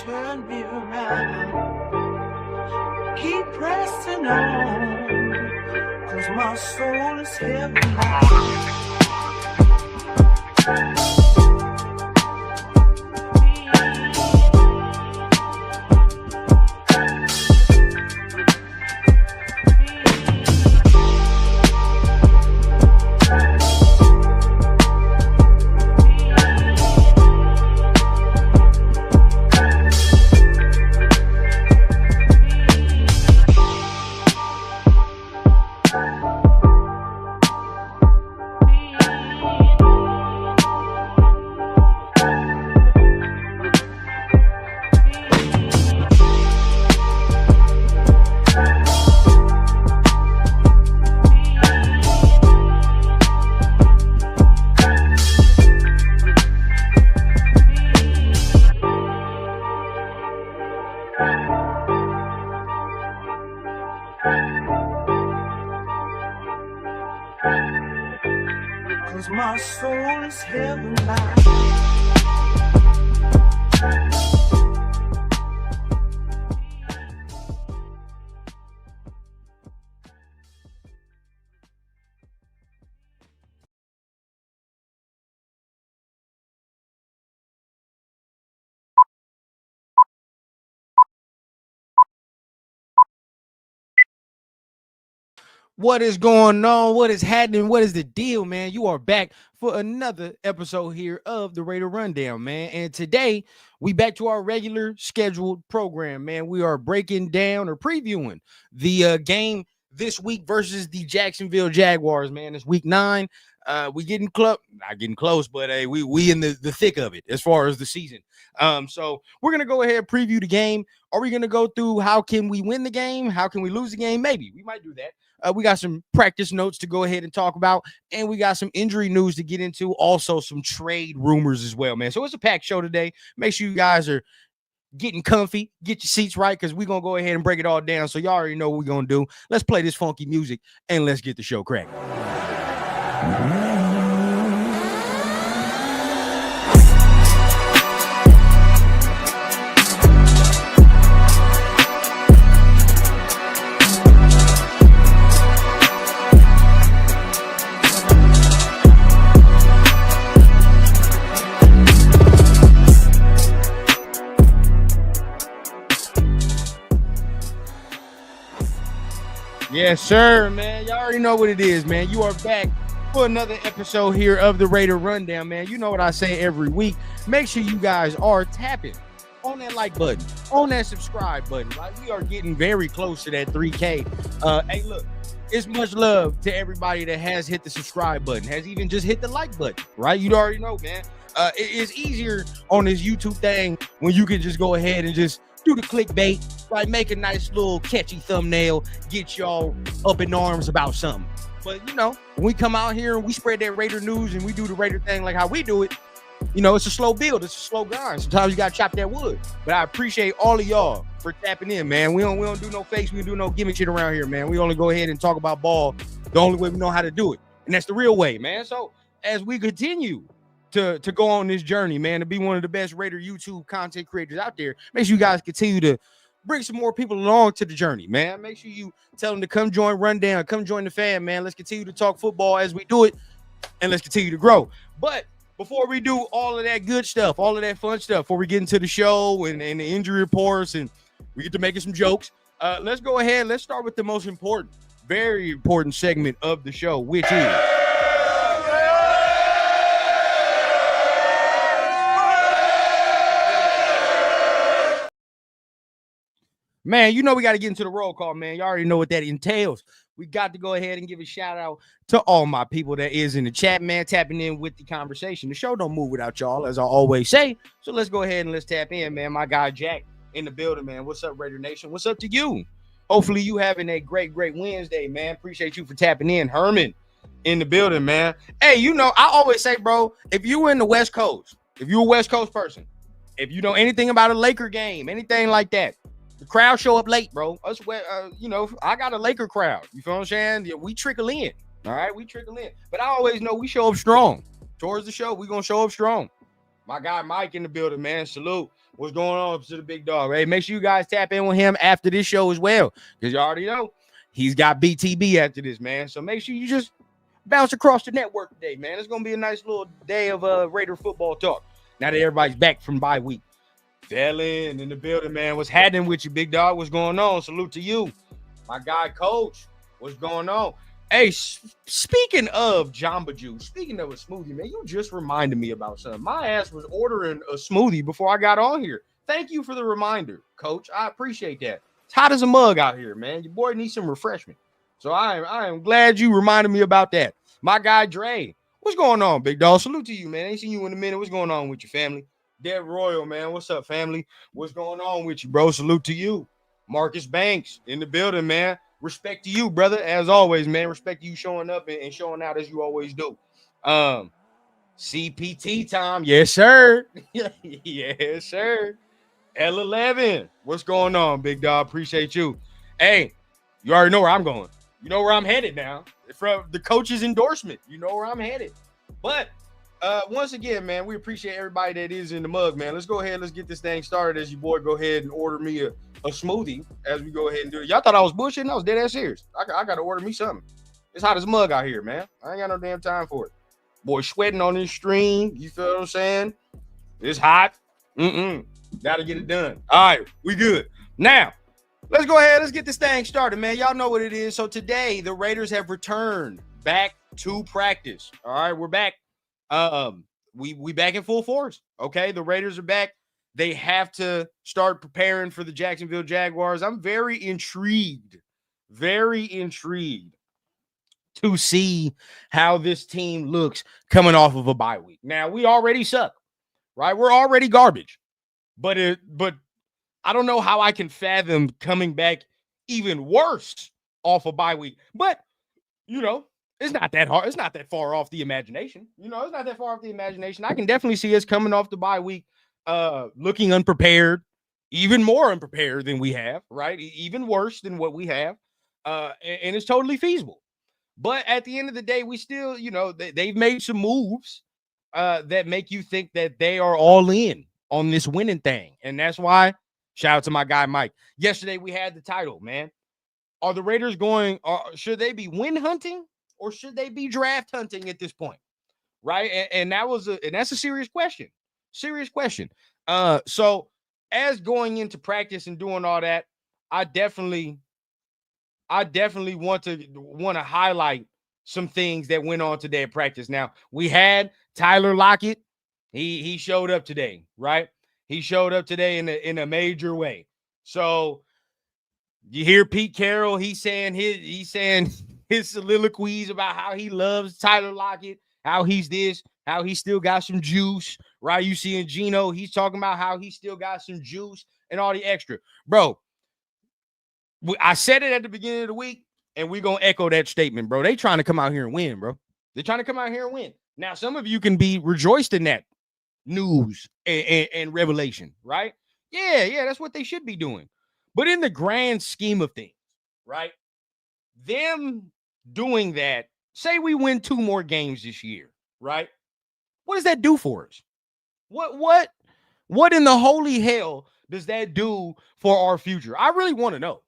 Turn me around, keep pressing on, 'cause my soul is heavy now. Cause my soul is heaven bound. What is going on? What is happening? What is the deal, man? You are back for another episode here of the Raider Rundown, man. And today we back to our regular scheduled program, man. We are breaking down or previewing the game this week versus the Jacksonville Jaguars, man. It's week 9. We getting not getting close, but hey, we in the thick of it as far as the season. So we're gonna go ahead and preview the game. Are we gonna go through how can we win the game? How can we lose the game? Maybe we might do that. We got some practice notes to go ahead and talk about, and we got some injury news to get into. Also, some trade rumors as well, man. So it's a packed show today. Make sure you guys are getting comfy, get your seats right, because we're gonna go ahead and break it all down. So y'all already know what we're gonna do. Let's play this funky music and let's get the show cracking. Yes, sir, man. Y'all already know what it is, man. You are back for another episode here of the Raider Rundown, man. You know what I say every week. Make sure you guys are tapping on that like button, on that subscribe button. Like, we are getting very close to that 3K. Hey, look, it's much love to everybody that has hit the subscribe button, has even just hit the like button, right? You already know, man. It is easier on this YouTube thing when you can just go ahead and just do the clickbait, right? Make a nice little catchy thumbnail, get y'all up in arms about something. But, you know, when we come out here and we spread that Raider news and we do the Raider thing like how we do it, It's a slow build. It's a slow grind. Sometimes you gotta chop that wood. But I appreciate all of y'all for tapping in, man. We don't do no fakes. We don't do no gimmick shit around here, man. We only go ahead and talk about ball the only way we know how to do it, and that's the real way, man. So as we continue to go on this journey, man, to be one of the best Raider YouTube content creators out there, make sure you guys continue to bring some more people along to the journey, man. Make sure you tell them to come join Rundown, come join the fam, man. Let's continue to talk football as we do it, and let's continue to grow. But before we do all of that good stuff, all of that fun stuff, before we get into the show and the injury reports and we get to making some jokes, let's go ahead. Let's start with the most important, very important segment of the show, which is man, we got to get into the roll call, man. You already know what that entails. We got to go ahead and give a shout out to all my people that is in the chat, man, tapping in with the conversation. The show don't move without y'all, as I always say. So let's go ahead and let's tap in, man. My guy Jack in the building, man. What's up, Raider Nation? What's up to you? Hopefully you having a great Wednesday, man. Appreciate you for tapping in. Herman in the building, man. Hey, I always say, bro, if you were in the West Coast, if you're a West Coast person, if you know anything about a Laker game, anything like that, the crowd show up late, bro. Us, I got a Laker crowd. You feel what I'm saying? Yeah, we trickle in. All right, we trickle in. But I always know we show up strong. Towards the show, we gonna show up strong. My guy Mike in the building, man. Salute. What's going on to the big dog? Hey, make sure you guys tap in with him after this show as well, because you already know he's got BTB after this, man. So make sure you just bounce across the network today, man. It's gonna be a nice little day of Raider football talk. Now that everybody's back from bye week. Felon in the building, man. What's happening with you, big dog? What's going on? Salute to you. My guy, Coach. What's going on? Hey, speaking of Jamba Juice, speaking of a smoothie, man, you just reminded me about something. My ass was ordering a smoothie before I got on here. Thank you for the reminder, Coach. I appreciate that. It's hot as a mug out here, man. Your boy needs some refreshment. So I am glad you reminded me about that. My guy, Dre. What's going on, big dog? Salute to you, man. Ain't seen you in a minute. What's going on with your family? Dev Royal, man. What's up, family? What's going on with you, bro? Salute to you. Marcus Banks in the building, man. Respect to you, brother. As always, man. Respect to you showing up and showing out as you always do. CPT time. Yes, sir. Yes, sir. L11. What's going on, big dog? Appreciate you. Hey, you already know where I'm going. You know where I'm headed now. From the coach's endorsement. You know where I'm headed. But once again, man, we appreciate everybody that is in the mug, man. Let's go ahead. Let's get this thing started as your boy go ahead and order me a smoothie as we go ahead and do it. Y'all thought I was bullshitting? I was dead ass serious. I got to order me something. It's hot as a mug out here, man. I ain't got no damn time for it. Boy, sweating on this stream. You feel what I'm saying? It's hot. Got to get it done. All right, we good. Now, let's go ahead. Let's get this thing started, man. Y'all know what it is. So today, the Raiders have returned back to practice. All right, we're back. We back in full force. Okay, the Raiders are back. They have to start preparing for the Jacksonville Jaguars. I'm very intrigued to see how this team looks coming off of a bye week. Now, we already suck, right? We're already garbage, but I don't know how I can fathom coming back even worse off a bye week. But it's not that hard. It's not that far off the imagination. It's not that far off the imagination. I can definitely see us coming off the bye week, looking unprepared, even more unprepared than we have, right? Even worse than what we have. And it's totally feasible. But at the end of the day, we still, they've made some moves that make you think that they are all in on this winning thing. And that's why, shout out to my guy, Mike. Yesterday, we had the title, man. Are the Raiders should they be win hunting? Or should they be draft hunting at this point? Right. And that's a serious question. Serious question. So as going into practice and doing all that, I definitely want to highlight some things that went on today at practice. Now, we had Tyler Lockett. He showed up today, right? He showed up today in a major way. So you hear Pete Carroll, he's saying his soliloquies about how he loves Tyler Lockett, how he's this, how he still got some juice, right? You see in Gino, he's talking about how he still got some juice and all the extra. Bro, I said it at the beginning of the week, and we're going to echo that statement, bro. They trying to come out here and win, bro. They're trying to come out here and win. Now, some of you can be rejoiced in that. news and revelation, right? Yeah, that's what they should be doing. But in the grand scheme of things, right? Them doing that, say we win 2 more games this year, right? What does that do for us? What in the holy hell does that do for our future? I really want to know,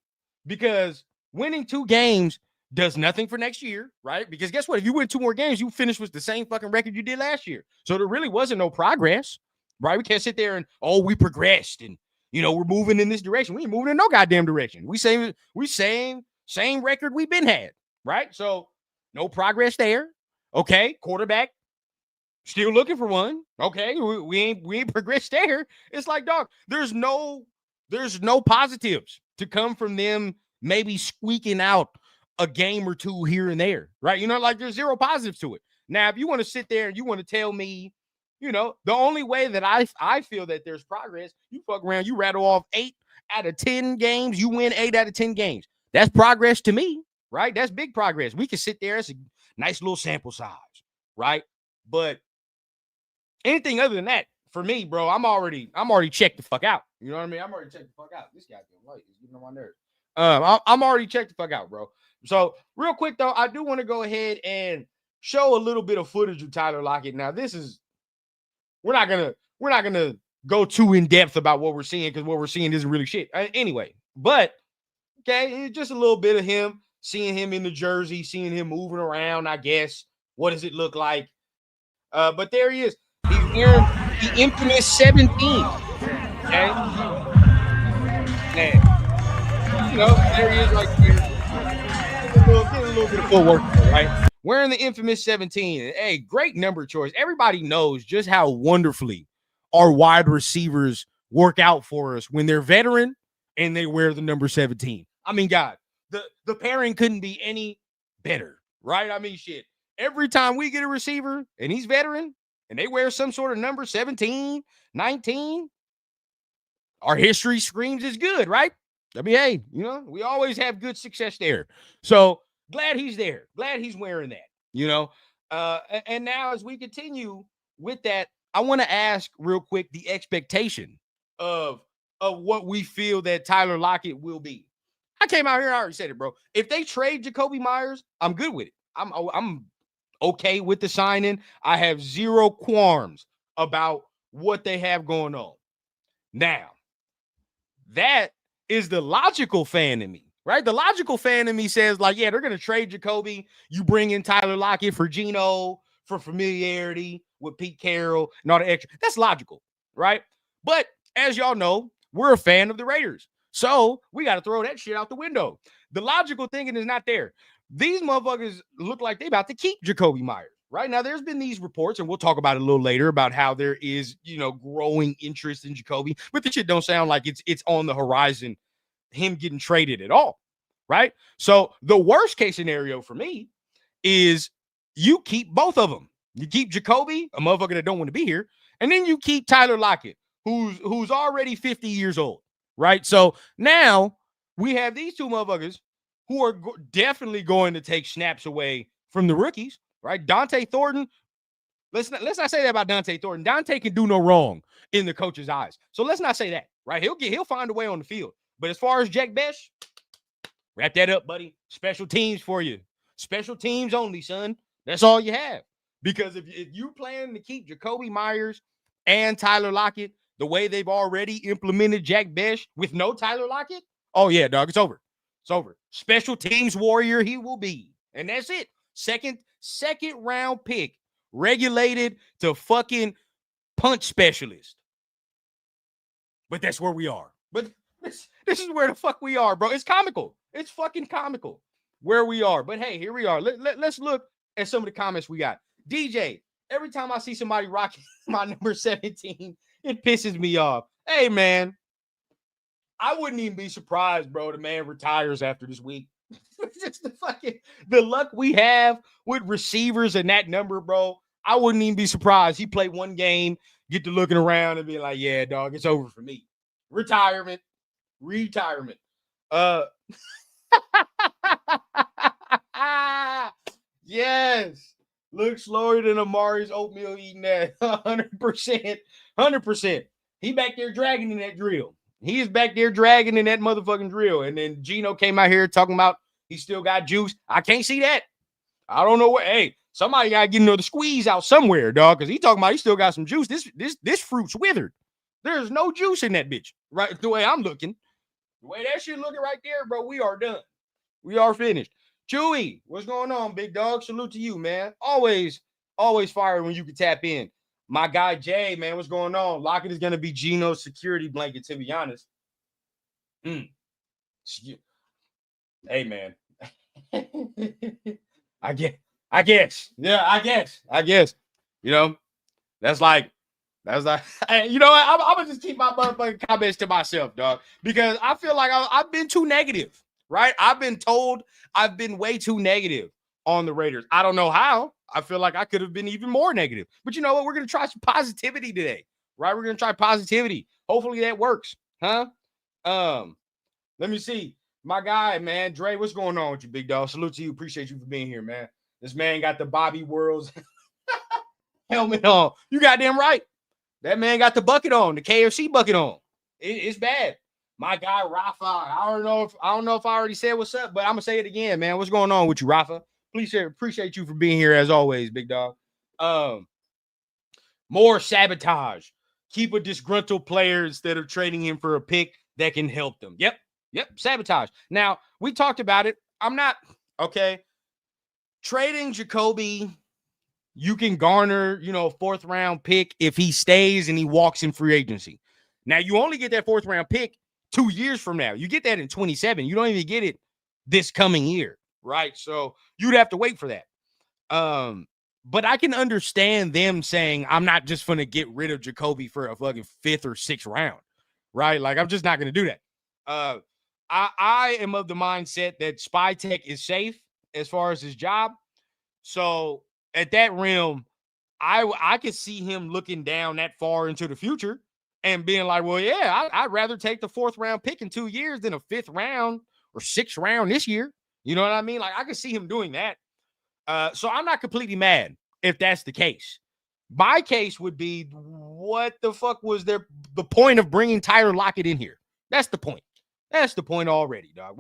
because winning 2 games does nothing for next year, right? Because guess what? If you win 2 more games, you finish with the same fucking record you did last year. So there really wasn't no progress, right? We can't sit there and, oh, we progressed and, we're moving in this direction. We ain't moving in no goddamn direction. We same record we've been had, right? So no progress there. Okay, quarterback, still looking for one. Okay, we ain't progressed there. It's like, dog, there's no positives to come from them maybe squeaking out a game or two here and there, right? Like there's zero positives to it. Now, if you want to sit there and you want to tell me, the only way that I feel that there's progress, you fuck around, you rattle off 8 out of 10 games, you win 8 out of 10 games. That's progress to me, right? That's big progress. We can sit there, it's a nice little sample size, right? But anything other than that, for me, bro, I'm already checked the fuck out. You know what I mean? I'm already checked the fuck out. This goddamn light is getting on my nerves. I'm already checked the fuck out, bro. So real quick though, I do want to go ahead and show a little bit of footage of Tyler Lockett. Now, we're not gonna go too in depth about what we're seeing, because what we're seeing isn't really shit. Anyway, but okay, just a little bit of him, seeing him in the jersey, seeing him moving around. I guess, what does it look like? But there he is. He's wearing the infamous 17. Okay. Man. There he is right there. Getting a little bit of footwork, right? Wearing the infamous 17. Hey, great number choice. Everybody knows just how wonderfully our wide receivers work out for us when they're veteran and they wear the number 17. I mean, God, the pairing couldn't be any better, right? I mean, shit. Every time we get a receiver and he's veteran and they wear some sort of number 17, 19, our history screams is good, right? I mean, hey, we always have good success there. So glad he's there. Glad he's wearing that, and now as we continue with that, I want to ask real quick the expectation of what we feel that Tyler Lockett will be. I came out here, I already said it, bro. If they trade Jacoby Myers, I'm good with it. I'm okay with the signing. I have zero qualms about what they have going on. Now, that is the logical fan in me, right? The logical fan in me says, like, yeah, they're going to trade Jacoby. You bring in Tyler Lockett for Geno, for familiarity with Pete Carroll and all the extra. That's logical, right? But as y'all know, we're a fan of the Raiders. So we got to throw that shit out the window. The logical thinking is not there. These motherfuckers look like they about to keep Jacoby Myers. Right now, there's been these reports, and we'll talk about it a little later, about how there is, growing interest in Jacoby, but the shit don't sound like it's on the horizon, him getting traded at all, right? So the worst case scenario for me is you keep both of them. You keep Jacoby, a motherfucker that don't want to be here, and then you keep Tyler Lockett, who's already 50 years old, right? So now we have these two motherfuckers who are definitely going to take snaps away from the rookies. Right, Dante Thornton. Let's not say that about Dante Thornton. Dante can do no wrong in the coach's eyes. So let's not say that. Right, he'll find a way on the field. But as far as Jack Besh, wrap that up, buddy. Special teams for you. Special teams only, son. That's all you have. Because if you plan to keep Jacoby Myers and Tyler Lockett the way they've already implemented Jack Besh with no Tyler Lockett, oh yeah, dog, it's over. It's over. Special teams warrior he will be, and that's it. Second round pick, regulated to fucking punch specialist. But that's where we are. But this is where the fuck we are, bro. It's comical. It's fucking comical where we are. But hey, here we are. Let's look at some of the comments we got. DJ, every time I see somebody rocking my number 17, it pisses me off. Hey, man, I wouldn't even be surprised, bro. The man retires after this week. Just the luck we have with receivers and that number, bro. I wouldn't even be surprised. He played one game, get to looking around and be like, yeah, dog, it's over for me. Retirement. Yes. Looks slower than Amari's oatmeal eating that. 100%. 100%. He back there dragging in that drill. He is back there dragging in that motherfucking drill. And then Gino came out here talking about he still got juice. I can't see that. I don't know what. Hey, somebody got to get another squeeze out somewhere, dog, because he talking about he still got some juice. This fruit's withered. There's no juice in that bitch. Right, the way I'm looking. The way that shit looking right there, bro, we are done. We are finished. Chewy, what's going on, big dog? Salute to you, man. Always fire when you can tap in. My guy Jay, man, what's going on? Lockett is gonna be Gino's security blanket, to be honest. Hey, man. I guess. Yeah, I guess. You know, that's like, you know what? I'm gonna just keep my motherfucking comments to myself, dog, because I feel like I've been too negative. Right? I've been told I've been way too negative on the Raiders. I don't know how. I feel like I could have been even more negative. But you know what? We're going to try some positivity today. Right? We're going to try positivity. Hopefully that works. Huh? Let me see. My guy, man, Dre, what's going on with you, big dog? Salute to you. Appreciate you for being here, man. This man got the Bobby Worlds helmet on. You goddamn right. That man got the bucket on, the KFC bucket on. It's bad. My guy Rafa. I don't know if I already said what's up, but I'm gonna say it again, man. What's going on with you, Rafa? Please appreciate you for being here as always, big dog. More sabotage. Keep a disgruntled player instead of trading him for a pick that can help them. Yep, sabotage. Now, we talked about it. I'm not okay. Trading Jacoby, you can garner, a 4th round pick if he stays and he walks in free agency. Now, you only get that 4th round pick 2 years from now. You get that in 27. You don't even get it this coming year, right? So you'd have to wait for that. But I can understand them saying, I'm not just going to get rid of Jacoby for a fucking 5th or 6th round, right? Like, I'm just not going to do that. I am of the mindset that Spy Tech is safe as far as his job. So at that realm, I could see him looking down that far into the future and being like, well, yeah, I'd rather take the 4th round pick in 2 years than a 5th round or 6th round this year. You know what I mean? Like, I could see him doing that. So I'm not completely mad if that's the case. My case would be, what the fuck was the point of bringing Tyler Lockett in here? That's the point. That's the point already, dog.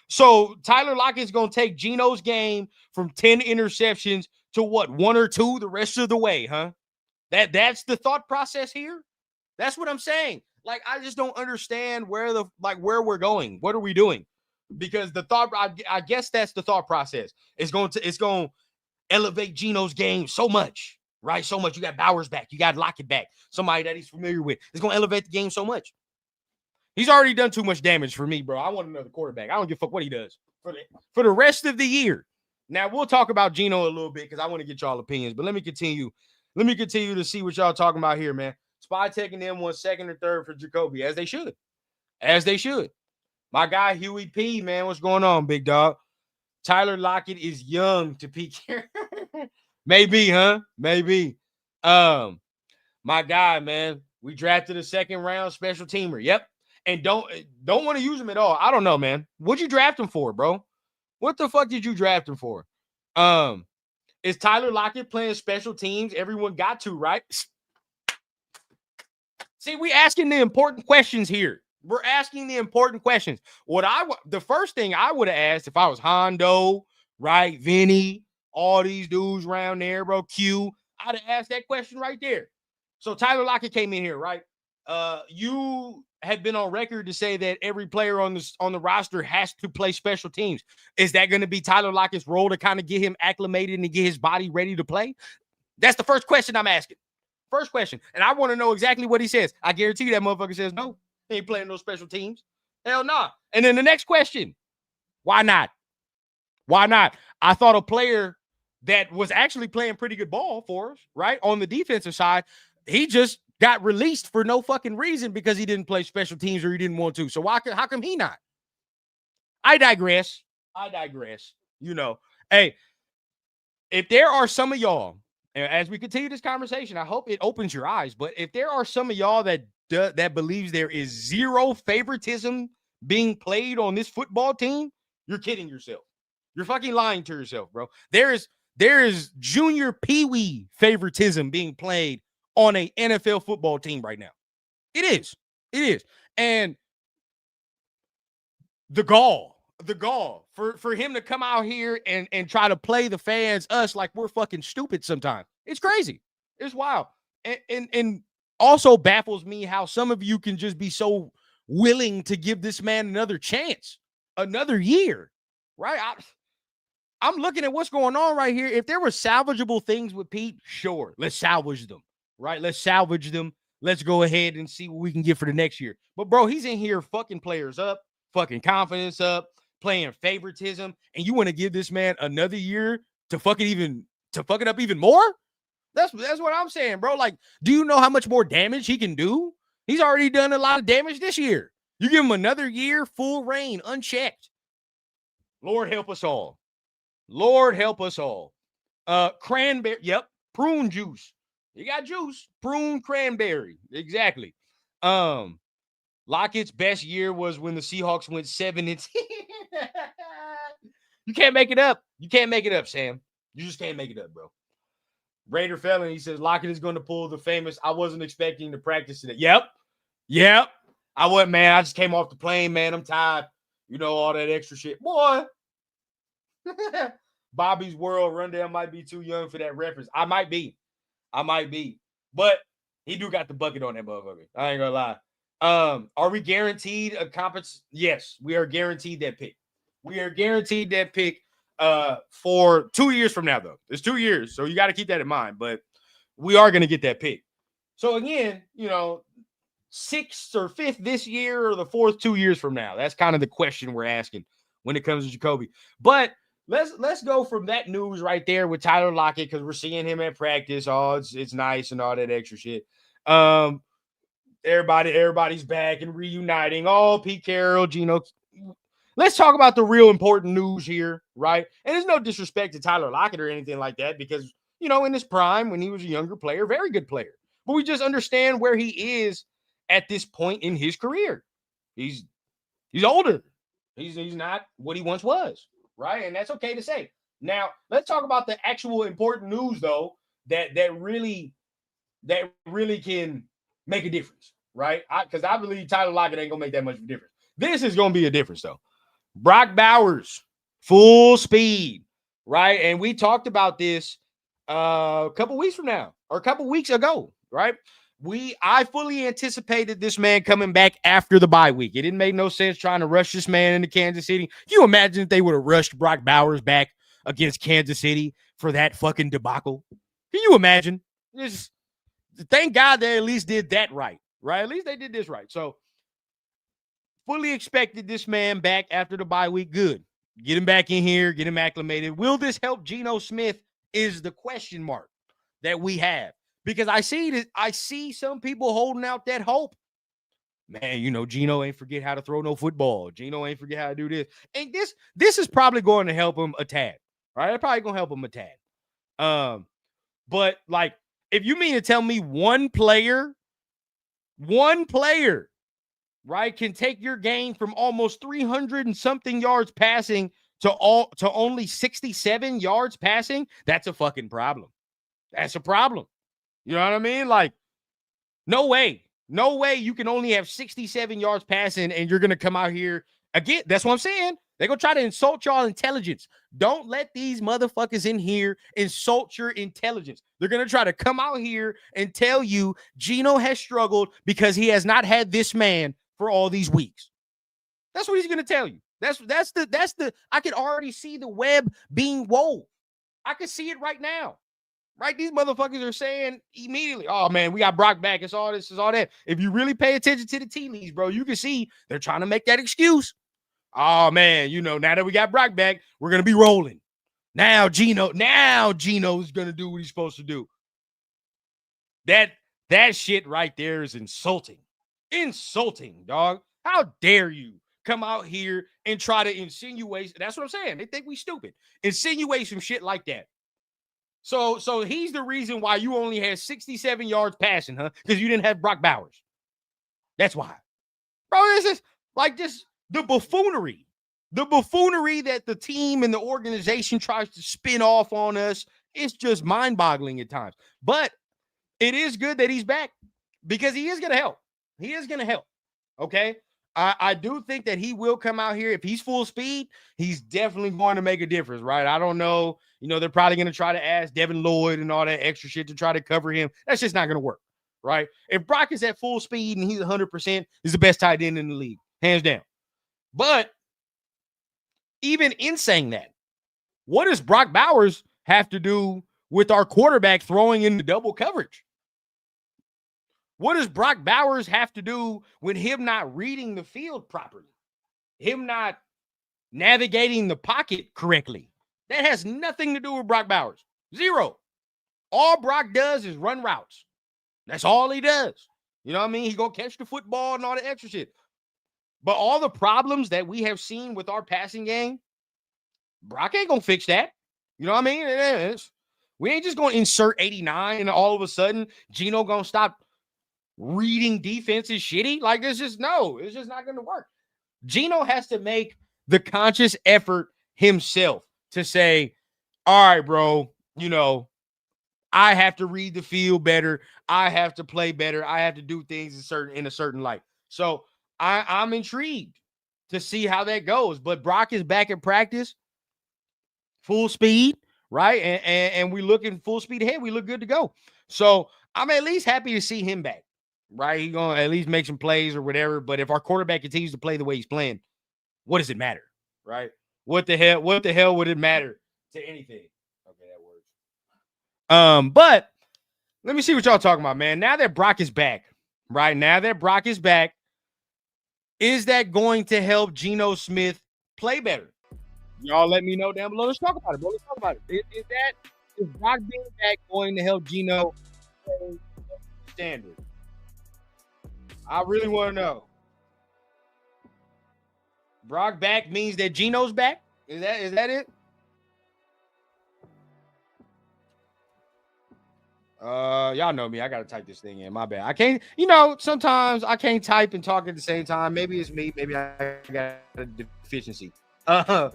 So Tyler Lockett's going to take Gino's game from 10 interceptions to what, 1 or 2 the rest of the way, huh? That's the thought process here. That's what I'm saying. Like, I just don't understand where we're going. What are we doing? Because the thought, I guess that's the thought process. It's going to elevate Gino's game so much, right? So much. You got Bowers back. You got Lockett back. Somebody that he's familiar with. It's going to elevate the game so much. He's already done too much damage for me, bro. I want another quarterback. I don't give a fuck what he does for the rest of the year. Now, we'll talk about Gino a little bit because I want to get y'all opinions. But let me continue. Let me continue to see what y'all talking about here, man. Spy taking them 1 2nd or 3rd for Jacoby, as they should. As they should. My guy, Huey P, man, what's going on, big dog? Tyler Lockett is young to peak here. Maybe, huh? Maybe. My guy, man, we drafted a 2nd round special teamer. Yep. And don't want to use him at all. I don't know, man. What'd you draft him for, bro? What the fuck did you draft him for? Is Tyler Lockett playing special teams? Everyone got to, right? See, we asking the important questions here. We're asking the important questions. The first thing I would have asked if I was Hondo, right, Vinny, all these dudes around there, bro, Q, I'd have asked that question right there. So Tyler Lockett came in here, right? You had been on record to say that every player on the roster has to play special teams. Is that going to be Tyler Lockett's role to kind of get him acclimated and get his body ready to play? That's the first question I'm asking. First question. And I want to know exactly what he says. I guarantee you that motherfucker says no. He ain't playing no special teams. Hell no. Nah. And then the next question. Why not? Why not? I thought a player that was actually playing pretty good ball for us, right, on the defensive side, he just got released for no fucking reason because he didn't play special teams or he didn't want to. So how come he not? I digress. Hey, if there are some of y'all, as we continue this conversation, I hope it opens your eyes. But if there are some of y'all that believes there is zero favoritism being played on this football team, you're kidding yourself. You're fucking lying to yourself, bro. There is There is junior peewee favoritism being played on a NFL football team right now. It is. It is. And the gall for him to come out here and try to play the fans, us, like we're fucking stupid sometimes. It's crazy. It's wild. And also baffles me how some of you can just be so willing to give this man another chance, another year, right? I'm looking at what's going on right here. If there were salvageable things with Pete, sure, let's salvage them, right? Let's salvage them. Let's go ahead and see what we can get for the next year. But, bro, he's in here fucking players up, fucking confidence up, playing favoritism, and you want to give this man another year to fuck it up even more? That's what I'm saying, bro. Like, do you know how much more damage he can do? He's already done a lot of damage this year. You give him another year, full reign, unchecked. Lord help us all. Lord help us all. Cranberry, yep, prune juice. You got juice, prune cranberry. Exactly. Lockett's best year was when the Seahawks went 7-10. You can't make it up. You can't make it up, Sam. You just can't make it up, bro. Raider Felon, he says Lockett is going to pull the famous I wasn't expecting to practice today. Yep. I wasn't, man. I just came off the plane, man. I'm tired. You know, all that extra shit. Boy. Bobby's World Rundown might be too young for that reference. I might be. But he do got the bucket on that motherfucker. I ain't gonna lie. Are we guaranteed a compensation? Yes, we are guaranteed that pick. We are guaranteed that pick for 2 years from now, though. It's 2 years, so you got to keep that in mind. But we are going to get that pick. So again, you know, 6th or 5th this year or the 4th 2 years from now. That's kind of the question we're asking when it comes to Jacoby. But let's go from that news right there with Tyler Lockett, because we're seeing him at practice. Oh, it's nice and all that extra shit. Everybody's back and reuniting. Oh, Pete Carroll, Geno. Let's talk about the real important news here, right? And there's no disrespect to Tyler Lockett or anything like that, because, you know, in his prime, when he was a younger player, very good player. But we just understand where he is at this point in his career. He's older. He's not what he once was, right? And that's okay to say. Now, let's talk about the actual important news, though, that really can make a difference, right? Because I believe Tyler Lockett ain't gonna make that much of a difference. This is gonna be a difference, though. Brock Bowers, full speed, right? And we talked about this a couple weeks ago, right? I fully anticipated this man coming back after the bye week. It didn't make no sense trying to rush this man into Kansas City. Can you imagine if they would have rushed Brock Bowers back against Kansas City for that fucking debacle? Can you imagine? Thank God they at least did that right? At least they did this right. So fully expected this man back after the bye week. Good. Get him back in here, get him acclimated. Will this help Geno Smith is the question mark that we have. Because I see some people holding out that hope. Man, you know, Geno ain't forget how to throw no football. Geno ain't forget how to do this. And this is probably going to help him a tad. Right? It's probably going to help him a tad. But like, if you mean to tell me one player, right, can take your game from almost 300 and something yards passing to only 67 yards passing, that's a fucking problem. That's a problem. You know what I mean? Like, no way you can only have 67 yards passing and you're going to come out here again. That's what I'm saying. They're going to try to insult y'all intelligence. Don't let these motherfuckers in here insult your intelligence. They're going to try to come out here and tell you Geno has struggled because he has not had this man for all these weeks. That's what he's going to tell you. That's the I could already see the web being wove. I can see it right now. Right? These motherfuckers are saying immediately, oh, man, we got Brock back. It's all this, it's all that. If you really pay attention to the tea leaves, bro, you can see they're trying to make that excuse. Oh, man, you know, now that we got Brock back, we're going to be rolling. Now Geno's going to do what he's supposed to do. That shit right there is insulting. Insulting, dog. How dare you come out here and try to insinuate? That's what I'm saying. They think we stupid. Insinuate some shit like that. So he's the reason why you only had 67 yards passing, huh? Because you didn't have Brock Bowers. That's why. Bro, this is like just the buffoonery. The buffoonery that the team and the organization tries to spin off on us, it's just mind-boggling at times. But it is good that he's back because he is going to help. He is going to help. Okay. I do think that he will come out here. If he's full speed, he's definitely going to make a difference, right? I don't know. They're probably going to try to ask Devin Lloyd and all that extra shit to try to cover him. That's just not going to work, right? If Brock is at full speed and he's 100%, he's the best tight end in the league, hands down. But even in saying that, what does Brock Bowers have to do with our quarterback throwing into double coverage? What does Brock Bowers have to do with him not reading the field properly? Him not navigating the pocket correctly? That has nothing to do with Brock Bowers. Zero. All Brock does is run routes. That's all he does. You know what I mean? He's going to catch the football and all the extra shit. But all the problems that we have seen with our passing game, Brock ain't going to fix that. You know what I mean? We ain't just going to insert 89 and all of a sudden Geno going to stop reading defense is shitty. Like, it's just not going to work. Geno has to make the conscious effort himself to say, all right, bro, I have to read the field better. I have to play better. I have to do things in a certain light. So I'm intrigued to see how that goes. But Brock is back in practice, full speed, right? And we looking full speed ahead. We look good to go. So I'm at least happy to see him back. Right, he's gonna at least make some plays or whatever. But if our quarterback continues to play the way he's playing, what does it matter? Right? What the hell would it matter to anything? Okay, that works. But let me see what y'all talking about, man. Now that Brock is back, right? Now that Brock is back, is that going to help Geno Smith play better? Y'all let me know down below. Let's talk about it, bro. Let's talk about it. Is Brock being back going to help Geno play standard? I really want to know. Brock back means that Geno's back? Is that it? Y'all know me. I gotta type this thing in. My bad. I can't, sometimes I can't type and talk at the same time. Maybe it's me. Maybe I got a deficiency. But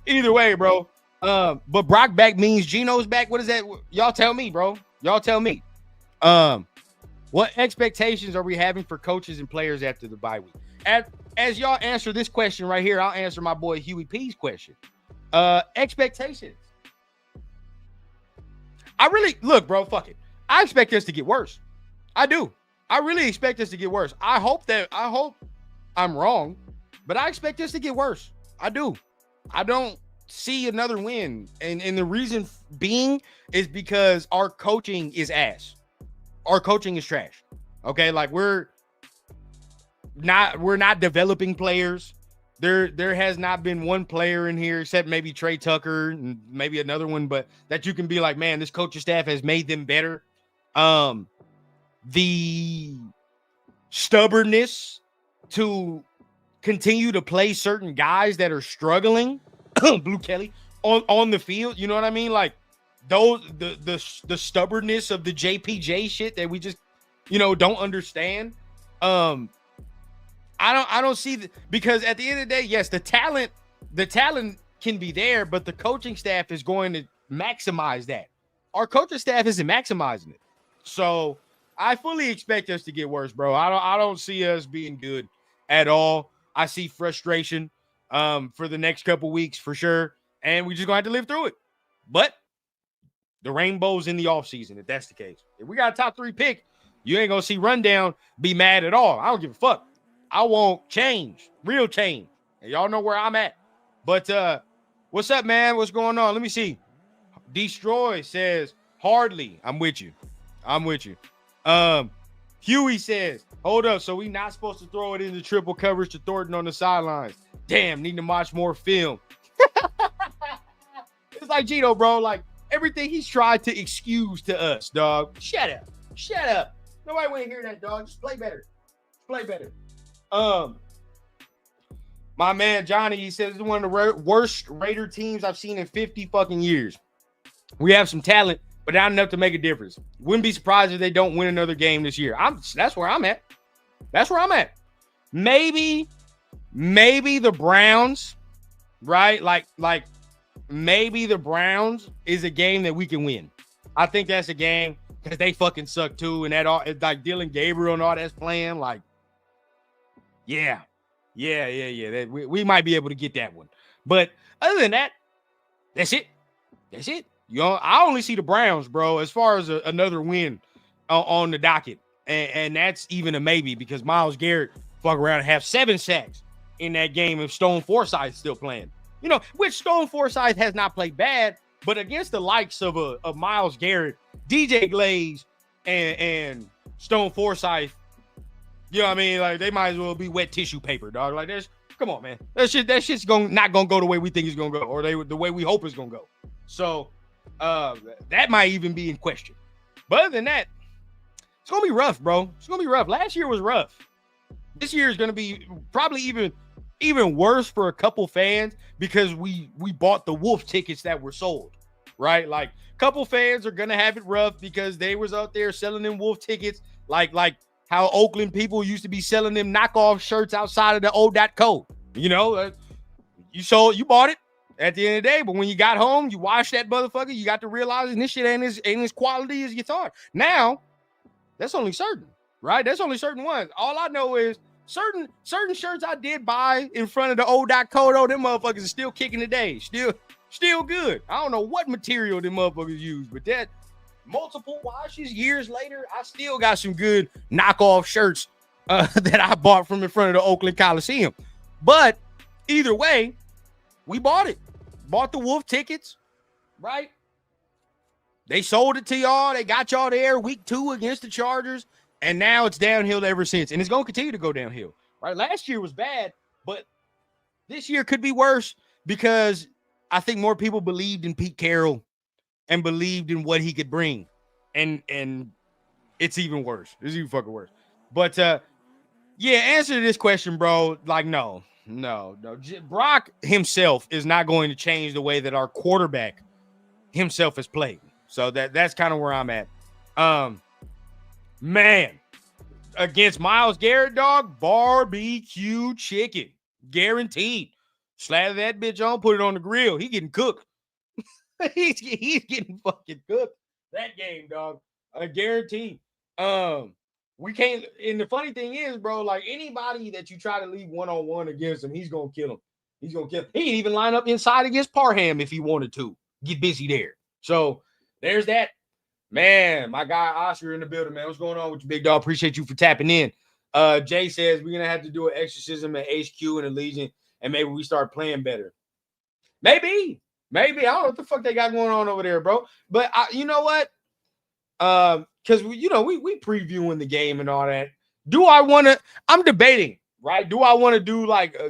either way, bro. But Brock back means Geno's back. What is that? Y'all tell me, bro. Y'all tell me. What expectations are we having for coaches and players after the bye week? As y'all answer this question right here, I'll answer my boy Huey P's question. Expectations. Look, bro, fuck it. I expect us to get worse. I do. I really expect us to get worse. I hope I'm wrong, but I expect us to get worse. I do. I don't see another win. And the reason being is because our coaching is ass. Our coaching is trash. Okay, like we're not developing players. There has not been one player in here except maybe Trey Tucker and maybe another one, but that you can be like, man, this coaching staff has made them better. The stubbornness to continue to play certain guys that are struggling, Blue Kelly, on the field. You know what I mean? Like the stubbornness of the JPJ shit that we just, don't understand. I don't see because at the end of the day, yes, the talent can be there, but the coaching staff is going to maximize that. Our coaching staff isn't maximizing it. So I fully expect us to get worse, bro. I don't see us being good at all. I see frustration for the next couple weeks for sure. And we just gonna have to live through it. But the rainbow's in the offseason, if that's the case. If we got a top 3 pick, you ain't gonna see Rundown be mad at all. I don't give a fuck. I want change, real change. And y'all know where I'm at. But what's up, man? What's going on? Let me see. Destroy says, hardly. I'm with you. Huey says, hold up. So we not supposed to throw it into triple coverage to Thornton on the sidelines. Damn, need to watch more film. It's like Geno, bro. Like everything he's tried to excuse to us, dog. Shut up. Nobody want to hear that, dog. Just play better. My man Johnny, he says it's one of the worst Raider teams I've seen in 50 fucking years. We have some talent, but not enough to make a difference. Wouldn't be surprised if they don't win another game this year. That's where I'm at. Maybe maybe the Browns, right? Like maybe the Browns is a game that we can win. I think that's a game because they fucking suck too, and that all like Dylan Gabriel and all that's playing. Like, yeah. That, we might be able to get that one. But other than that, that's it. That's it. You know, I only see the Browns, bro, as far as another win on the docket. And that's even a maybe because Myles Garrett fuck around and have 7 sacks in that game if Stone Forsythe's still playing. You know, which Stone Forsythe has not played bad, but against the likes of Myles Garrett, DJ Glaze, and Stone Forsythe, you know what I mean? Like, they might as well be wet tissue paper, dog. Like, that's, come on, man. That shit's not gonna go the way we think it's gonna go, or the way we hope it's gonna go. So that might even be in question. But other than that, it's gonna be rough, bro. It's gonna be rough. Last year was rough. This year is gonna be probably even worse for a couple fans because we bought the Wolf tickets that were sold, right? Like, couple fans are gonna have it rough because they was out there selling them Wolf tickets like how Oakland people used to be selling them knockoff shirts outside of the O.co. You know, you bought it at the end of the day, but when you got home, you watched that motherfucker, you got to realize this shit ain't as quality as you thought. Now, that's only certain, right? That's only certain ones. All I know is certain shirts I did buy in front of the O.co, though, them motherfuckers are still kicking today. Still good. I don't know what material them motherfuckers use, but that multiple washes years later, I still got some good knockoff shirts that I bought from in front of the Oakland Coliseum. But either way, we bought it. Bought the Wolf tickets, right? They sold it to y'all. They got y'all there week 2 against the Chargers, and now it's downhill ever since. And it's going to continue to go downhill, right? Last year was bad, but this year could be worse because I think more people believed in Pete Carroll and believed in what he could bring. And it's even worse. It's even fucking worse. But, yeah, answer to this question, bro, like, no. Brock himself is not going to change the way that our quarterback himself has played. So that's kind of where I'm at. Man, against Myles Garrett, dog, barbecue chicken. Guaranteed. Slather that bitch on, put it on the grill. He getting cooked. he's getting fucking cooked. That game, dog. Guaranteed. We can't, and the funny thing is, bro, like anybody that you try to leave one-on-one against him, he's gonna kill him. He's gonna kill him. He'd even line up inside against Parham if he wanted to. Get busy there. So there's that. Man, my guy Oscar in the building, man. What's going on with you, big dog? Appreciate you for tapping in. Jay says we're gonna have to do an exorcism at HQ and Allegiant, and maybe we start playing better. Maybe. I don't know what the fuck they got going on over there, bro. But you know what? Because we previewing the game and all that. Do I want to? I'm debating, right? Do I want to do like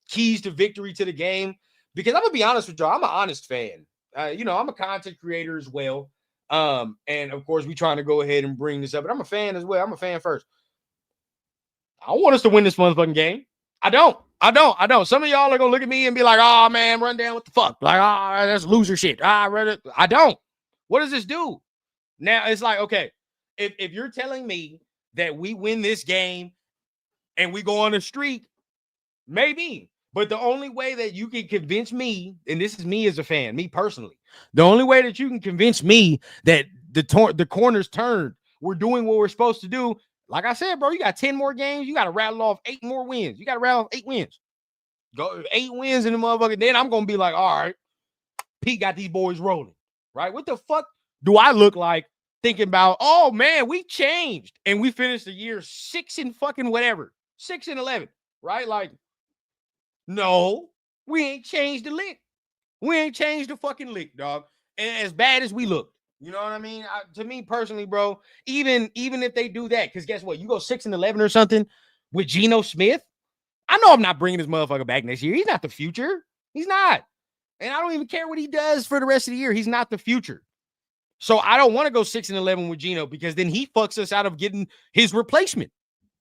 keys to victory to the game? Because I'm gonna be honest with y'all, I'm an honest fan. I'm a content creator as well. And of course, we trying to go ahead and bring this up, but I'm a fan as well. I'm a fan first. I want us to win this motherfucking game. I don't. Some of y'all are gonna look at me and be like, "Oh man, run down, what the fuck?" Like, "Oh, that's loser shit." I don't. What does this do? Now it's like, okay, if you're telling me that we win this game and we go on a streak, maybe. But the only way that you can convince me, and this is me as a fan, me personally, the only way that you can convince me that the corners turned, we're doing what we're supposed to do. Like I said, bro, you got 10 more games. You got to rattle off 8 more wins. You got to rattle off 8 wins. Go 8 wins in the motherfucker. Then I'm going to be like, all right, Pete got these boys rolling, right? What the fuck do I look like thinking about, oh, man, we changed. And we finished the year 6 and fucking whatever, 6-11, right? Like, no, we ain't changed the lick. We ain't changed the fucking lick, dog. And as bad as we look, you know what I mean? To me personally, bro, even if they do that, because guess what? You go 6-11 or something with Geno Smith. I know I'm not bringing this motherfucker back next year. He's not the future. He's not. And I don't even care what he does for the rest of the year. He's not the future. So I don't want to go 6-11 with Geno because then he fucks us out of getting his replacement.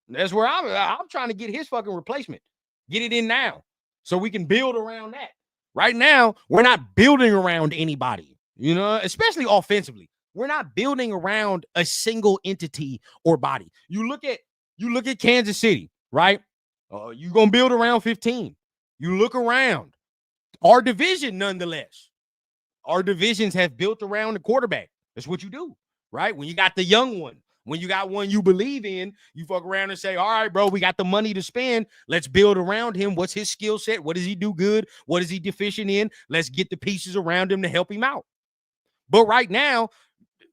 That's where I'm trying to get his fucking replacement. Get it in now so we can build around that. Right now, we're not building around anybody, especially offensively. We're not building around a single entity or body. You look at Kansas City, right? You're going to build around 15. You look around. Our division, nonetheless. Our divisions have built around the quarterback. That's what you do, right? When you got the young one, when you got one you believe in, you fuck around and say, all right, bro, we got the money to spend. Let's build around him. What's his skill set? What does he do good? What is he deficient in? Let's get the pieces around him to help him out. But right now,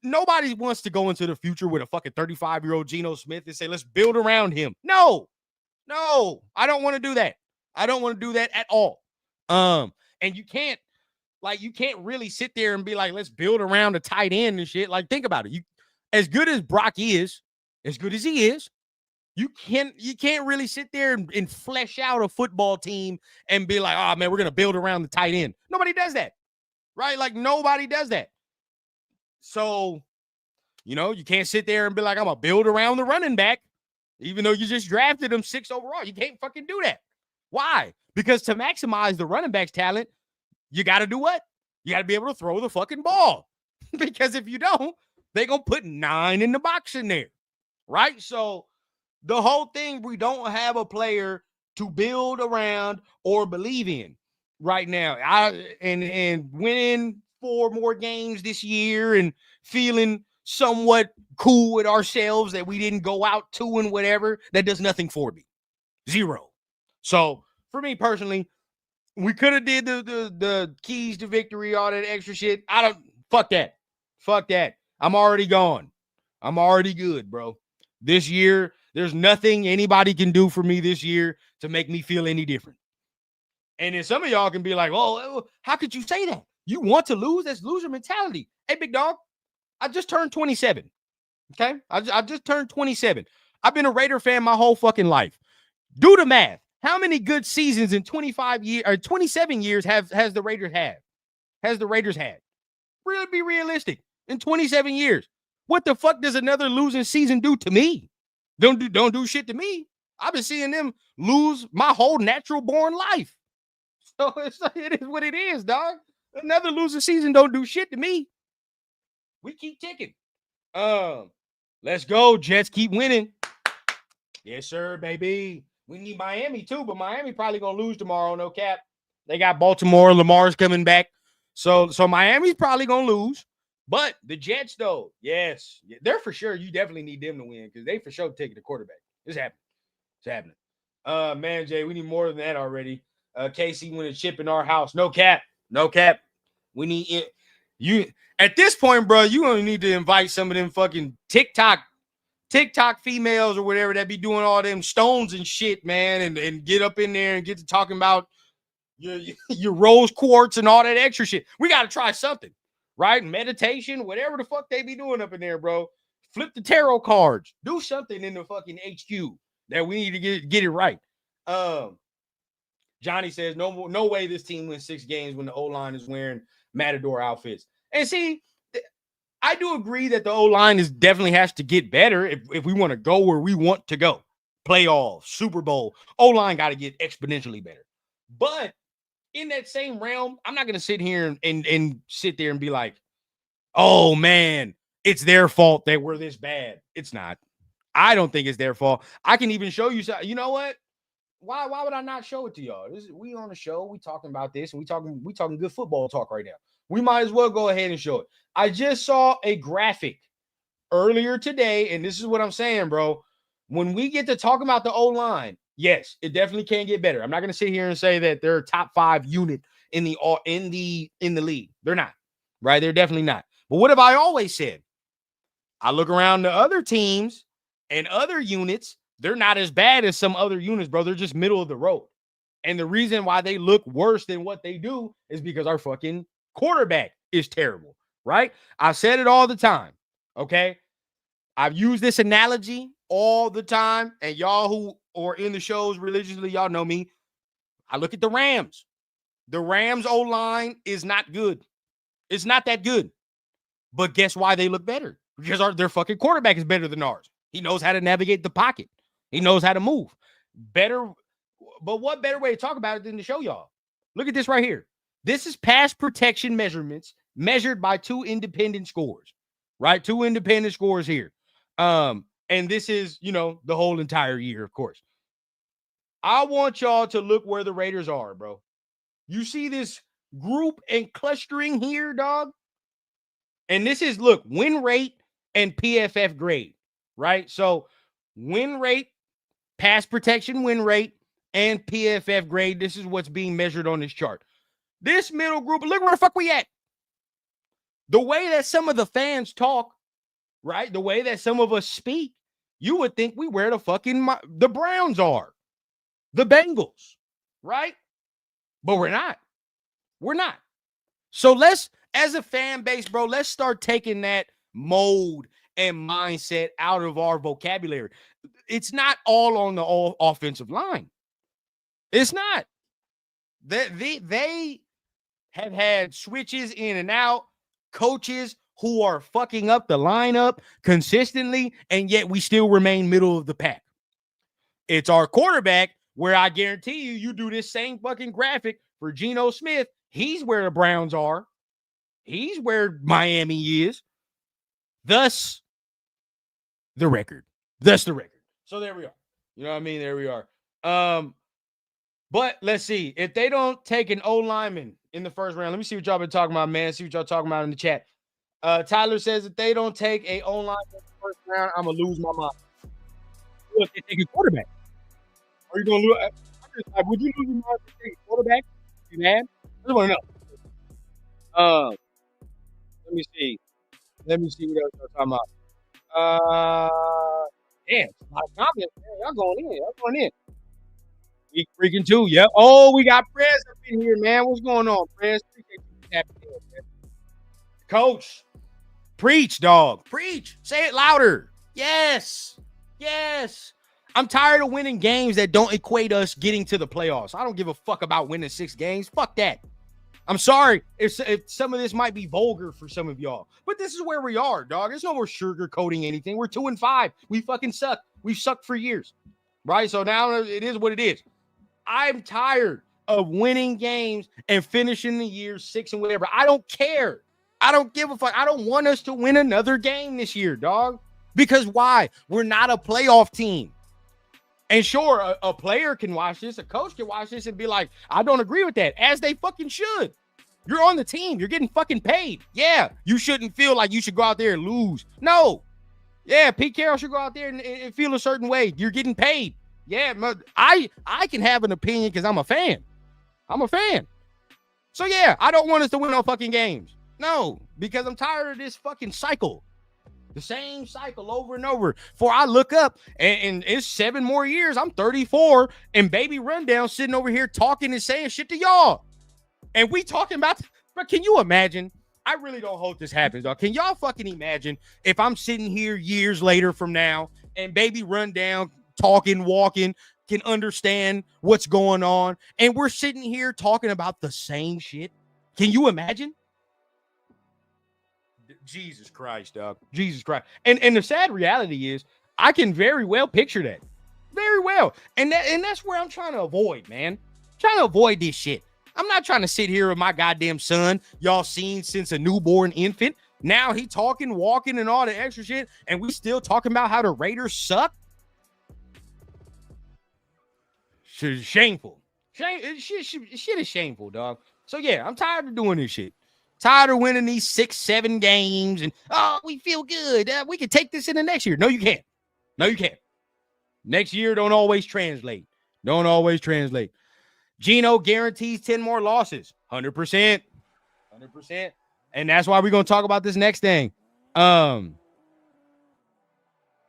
nobody wants to go into the future with a fucking 35-year-old Geno Smith and say, let's build around him. No, I don't want to do that. I don't want to do that at all. And you can't really sit there and be like, let's build around a tight end and shit. Like, think about it. You, as good as Brock is, as good as he is, you can't really sit there and flesh out a football team and be like, oh man, we're gonna build around the tight end. Nobody does that, right? Like, nobody does that. So, you can't sit there and be like, I'm gonna build around the running back, even though you just drafted him 6 overall. You can't fucking do that. Why? Because to maximize the running back's talent, you got to do what? You got to be able to throw the fucking ball. Because if you don't, they're going to put 9 in the box in there, right? So the whole thing, we don't have a player to build around or believe in right now. And winning 4 more games this year and feeling somewhat cool with ourselves that we didn't go out 2 and whatever, that does nothing for me. 0. So for me personally, we could have did the keys to victory, all that extra shit. Fuck that. I'm already gone. I'm already good, bro. This year, there's nothing anybody can do for me this year to make me feel any different. And then some of y'all can be like, oh, how could you say that? You want to lose? That's loser mentality. Hey, big dog, I just turned 27. Okay? I just turned 27. I've been a Raider fan my whole fucking life. Do the math. How many good seasons in 25 years or 27 years has the Raiders had? Has the Raiders had? Really be realistic. In 27 years, what the fuck does another losing season do to me? Don't do shit to me. I've been seeing them lose my whole natural born life. So it is what it is, dog. Another losing season don't do shit to me. We keep ticking. Let's go, Jets. Keep winning. Yes, sir, baby. We need Miami too, but Miami probably gonna lose tomorrow. No cap. They got Baltimore. Lamar's coming back, so Miami's probably gonna lose. But the Jets, though, yes, they're for sure. You definitely need them to win because they for sure taking the quarterback. It's happening. Man, Jay, we need more than that already. Casey win a chip in our house. No cap. We need it. You at this point, bro. You only need to invite some of them fucking TikTok females or whatever that be doing all them stones and shit, man, and get up in there and get to talking about your rose quartz and all that extra shit. We got to try something, right? Meditation, whatever the fuck they be doing up in there, bro. Flip the tarot cards. Do something in the fucking HQ that we need to get it right. Johnny says, no way this team wins 6 games when the O-line is wearing Matador outfits. And see, I do agree that the O-line definitely has to get better if we want to go where we want to go. Playoffs, Super Bowl. O-line got to get exponentially better. But in that same realm, I'm not going to sit here and sit there and be like, oh, man, it's their fault that we're this bad. It's not. I don't think it's their fault. I can even show you. You know what? Why would I not show it to y'all? We on the show. We talking about this, and we talking good football talk right now. We might as well go ahead and show it. I just saw a graphic earlier today, and this is what I'm saying, bro. When we get to talk about the O-line, yes, it definitely can get better. I'm not going to sit here and say that they're a top 5 unit in the league. They're not, right? They're definitely not. But what have I always said? I look around the other teams and other units. They're not as bad as some other units, bro. They're just middle of the road. And the reason why they look worse than what they do is because our fucking quarterback is terrible, right? I've said it all the time, okay? I've used this analogy all the time, and y'all who are in the shows religiously, y'all know me. I look at the Rams. The Rams O-line is not good. It's not that good. But guess why they look better? Because their fucking quarterback is better than ours. He knows how to navigate the pocket. He knows how to move. Better, but what better way to talk about it than to show y'all? Look at this right here. This is pass protection measurements measured by 2 independent scores, right? 2 independent scores here. And this is, the whole entire year, of course. I want y'all to look where the Raiders are, bro. You see this group and clustering here, dog? And this is, look, win rate and PFF grade, right? So win rate, pass protection win rate, and PFF grade. This is what's being measured on this chart. This middle group, look where the fuck we at. The way that some of the fans talk, right? The way that some of us speak, you would think we where the fucking the Browns are, the Bengals, right? But we're not. We're not. So let's, as a fan base, bro, let's start taking that mode and mindset out of our vocabulary. It's not all on the offensive line. It's not. They have had switches in and out, coaches who are fucking up the lineup consistently, and yet we still remain middle of the pack. It's our quarterback, where I guarantee you do this same fucking graphic for Geno Smith. He's where the Browns are. He's where Miami is. Thus, the record. So there we are. You know what I mean? There we are. But let's see. If they don't take an O lineman in the first round, let me see what y'all been talking about, man. See what y'all talking about in the chat. Tyler says if they don't take a O lineman in the first round, I'm gonna lose my mind. Look, they take a quarterback. Are you gonna lose? Would you lose your mind if they take a quarterback? You mad? I just want to know. Let me see. Let me see what else y'all talking about. Damn, a lot of comments, man. Y'all going in. Y'all going in. We freaking too. Yep. Oh, we got Prez up in here, man. What's going on, Prez? Appreciate you tapping in, man. Coach, preach, dog. Preach. Say it louder. Yes. Yes. I'm tired of winning games that don't equate us getting to the playoffs. I don't give a fuck about winning 6 games. Fuck that. I'm sorry if some of this might be vulgar for some of y'all, but this is where we are, dog. There's no more sugarcoating anything. We're 2-5. We fucking suck. We've sucked for years, right? So now it is what it is. I'm tired of winning games and finishing the year 6 and whatever. I don't care. I don't give a fuck. I don't want us to win another game this year, dog. Because why? We're not a playoff team. And sure, a player can watch this, a coach can watch this and be like, I don't agree with that, as they fucking should. You're on the team. You're getting fucking paid. Yeah, you shouldn't feel like you should go out there and lose. No. Yeah, Pete Carroll should go out there and feel a certain way. You're getting paid. Yeah, I can have an opinion because I'm a fan. I'm a fan. So, yeah, I don't want us to win no fucking games. No, because I'm tired of this fucking cycle. The same cycle over and over. For I look up and it's 7 more years. I'm 34 and baby Rundown sitting over here talking and saying shit to y'all. And we talking about, but can you imagine? I really don't hope this happens, dog. Can y'all fucking imagine if I'm sitting here years later from now and baby Rundown talking, walking, can understand what's going on, and we're sitting here talking about the same shit? Can you imagine? Jesus Christ, dog. Jesus Christ. And the sad reality is I can very well picture that. Very well. And that's where I'm trying to avoid, man. I'm trying to avoid this shit. I'm not trying to sit here with my goddamn son, y'all seen since a newborn infant. Now he talking, walking, and all the extra shit, and we still talking about how the Raiders suck? Shameful. Shit is shameful, dog. So yeah, I'm tired of doing this shit. Tired of winning these 6-7 games and, oh, we feel good. We can take this in the next year. No, you can't. No, you can't. Next year don't always translate. Don't always translate. Geno guarantees 10 more losses. 100%. 100%. And that's why we're going to talk about this next thing. I'm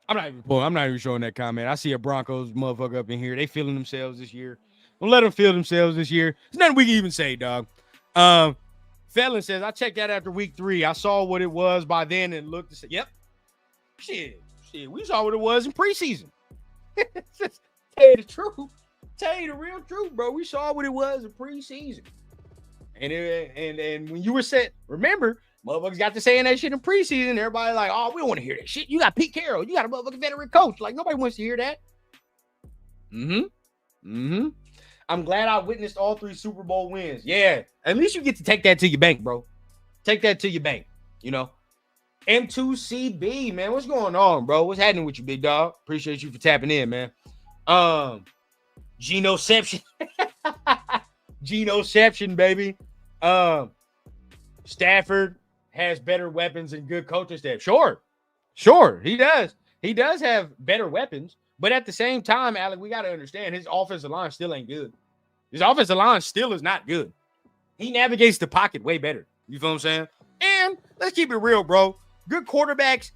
not even showing that comment. I see a Broncos motherfucker up in here. They feeling themselves this year. Don't let them feel themselves this year. There's nothing we can even say, dog. Felon says, I checked that after week 3. I saw what it was by then and looked and said, yep. Shit. We saw what it was in preseason. Tell you the truth. Tell you the real truth, bro. We saw what it was in preseason. And when you were set, remember, motherfuckers got to saying that shit in preseason. Everybody like, oh, we don't want to hear that shit. You got Pete Carroll. You got a motherfucking veteran coach. Like, nobody wants to hear that. I'm glad I witnessed all 3 Super Bowl wins. Yeah, at least you get to take that to your bank, bro. Take that to your bank, you know. M2CB, man, what's going on, bro? What's happening with you, big dog? Appreciate you for tapping in, man. Genoception. Genoception, baby. Stafford has better weapons and good coaching staff. Sure, he does. He does have better weapons, but at the same time, Alec, we got to understand his offensive line still ain't good. His offensive line still is not good. He navigates the pocket way better. You feel what I'm saying? And let's keep it real, bro. Good quarterbacks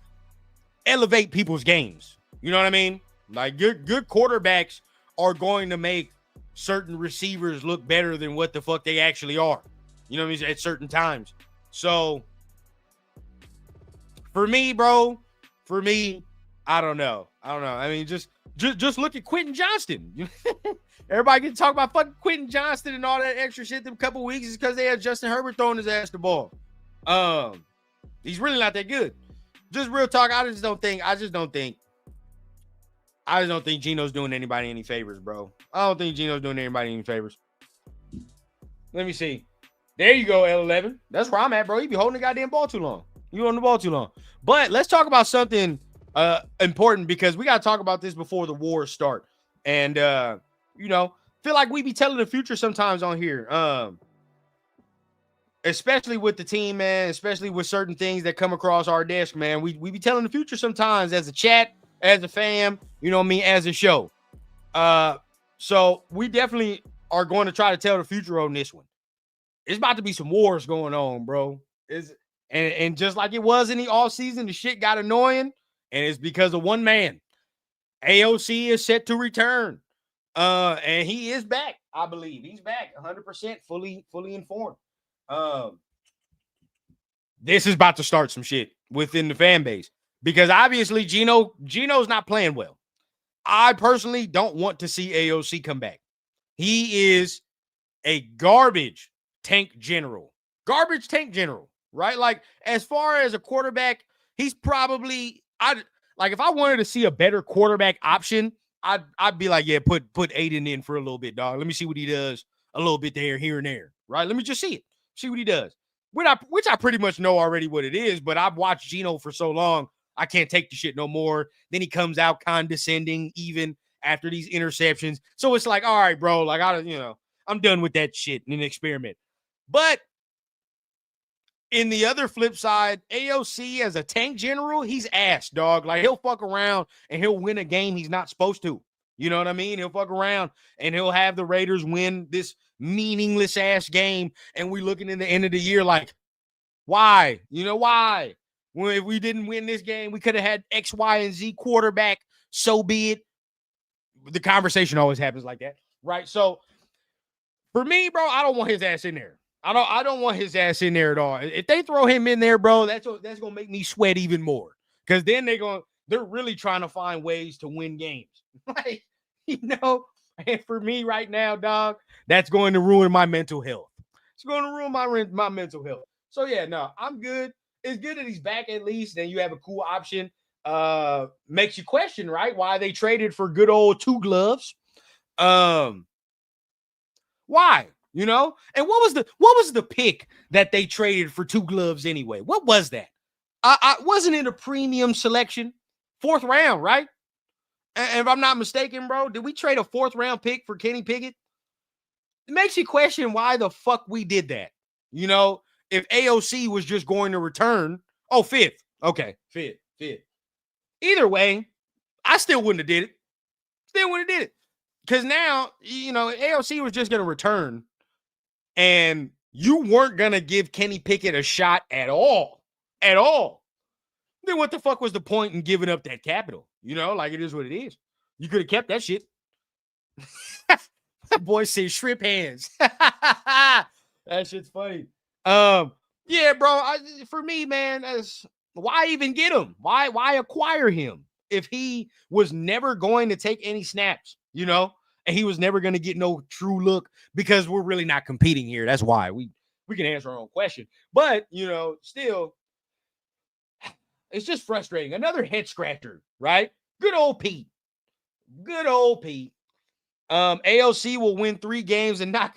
elevate people's games. You know what I mean? Like good quarterbacks are going to make certain receivers look better than what the fuck they actually are. You know what I mean? At certain times. So for me, bro, I don't know. I mean, just look at Quentin Johnston. Everybody can talk about fucking Quentin Johnston and all that extra shit them couple weeks is because they had Justin Herbert throwing his ass the ball. He's really not that good. Just real talk. I just don't think Geno's doing anybody any favors, bro. I don't think Geno's doing anybody any favors. Let me see. There you go, L11. That's where I'm at, bro. You be holding the goddamn ball too long. You holding the ball too long. But let's talk about something important because we got to talk about this before the wars start. And, feel like we be telling the future sometimes on here. Especially with the team, man, especially with certain things that come across our desk, man. We be telling the future sometimes as a chat, as a fam, you know what I mean, as a show. So we definitely are going to try to tell the future on this one. It's about to be some wars going on, bro. And just like it was in the offseason, the shit got annoying, and it's because of one man. AOC is set to return. And he is back, I believe. He's back 100% fully informed. This is about to start some shit within the fan base because obviously Geno's not playing well. I personally don't want to see AOC come back. He is a garbage tank general, right? Like as far as a quarterback, he's probably if I wanted to see a better quarterback option, I'd be like, yeah, put Aiden in for a little bit, dog. Let me see what he does a little bit there, here and there, right? Let me just see it. See what he does. Which I pretty much know already what it is, but I've watched Geno for so long, I can't take the shit no more. Then he comes out condescending even after these interceptions. So it's like, all right, bro, like I'm done with that shit in an experiment. But in the other flip side, AOC as a tank general, he's ass, dog. Like he'll fuck around and he'll win a game he's not supposed to. You know what I mean? He'll fuck around and he'll have the Raiders win this meaningless ass game. And we're looking in the end of the year like, why? You know why? Well, if we didn't win this game, we could have had X, Y, and Z quarterback. So be it. The conversation always happens like that, right? So for me, bro, I don't want his ass in there. I don't want his ass in there at all. If they throw him in there, bro, that's gonna make me sweat even more. Because then they're really trying to find ways to win games. Like, and for me right now, dog, that's going to ruin my mental health. It's going to ruin my mental health. So yeah, no, I'm good. It's good that he's back at least. Then you have a cool option. Makes you question, right? Why they traded for good old two gloves. Why? And what was the pick that they traded for two gloves anyway? What was that? I wasn't it a premium selection? 4th round, right? And if I'm not mistaken, bro, did we trade a 4th round pick for Kenny Pickett? It makes you question why the fuck we did that. If AOC was just going to return, 5th. Okay, 5th. Either way, I still wouldn't have did it. Because now, AOC was just going to return and you weren't going to give Kenny Pickett a shot at all. Then what the fuck was the point in giving up that capital? Like it is what it is. You could have kept that shit. That boy said shrimp hands. That shit's funny. Yeah, bro. For me, man, why even get him? Why acquire him if he was never going to take any snaps? And he was never going to get no true look because we're really not competing here. That's why we can answer our own question. But still, it's just frustrating. Another head scratcher, right? Good old Pete. AOC will win 3 games and knock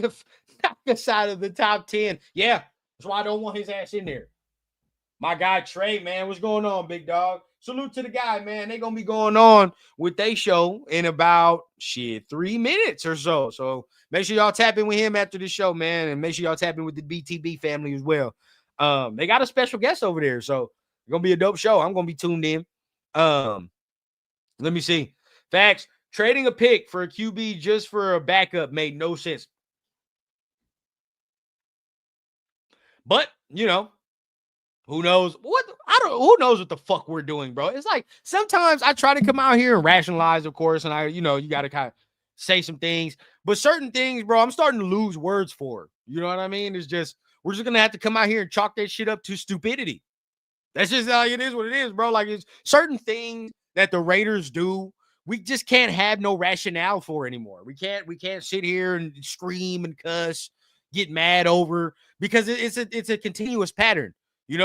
us out of the top 10. Yeah, that's why I don't want his ass in there. My guy Trey, man, what's going on, big dog? salute to the guy, man. They gonna be going on with their show in about 3 minutes or so. So make sure y'all tap in with him after the show, man, and make sure y'all tap in with the BTB family as well. They got a special guest over there, so it's gonna be a dope show. I'm gonna be tuned in. Let me see. Facts. Trading a pick for a QB just for a backup made no sense. But, who knows who knows what the fuck we're doing, bro? It's like sometimes I try to come out here and rationalize, of course, and you got to kind of say some things, but certain things, bro, I'm starting to lose words for. You know what I mean? It's just we're just gonna have to come out here and chalk that shit up to stupidity. That's just how it is what it is, bro. Like it's certain things that the Raiders do, we just can't have no rationale for anymore. We can't sit here and scream and cuss, get mad over because it's a continuous pattern.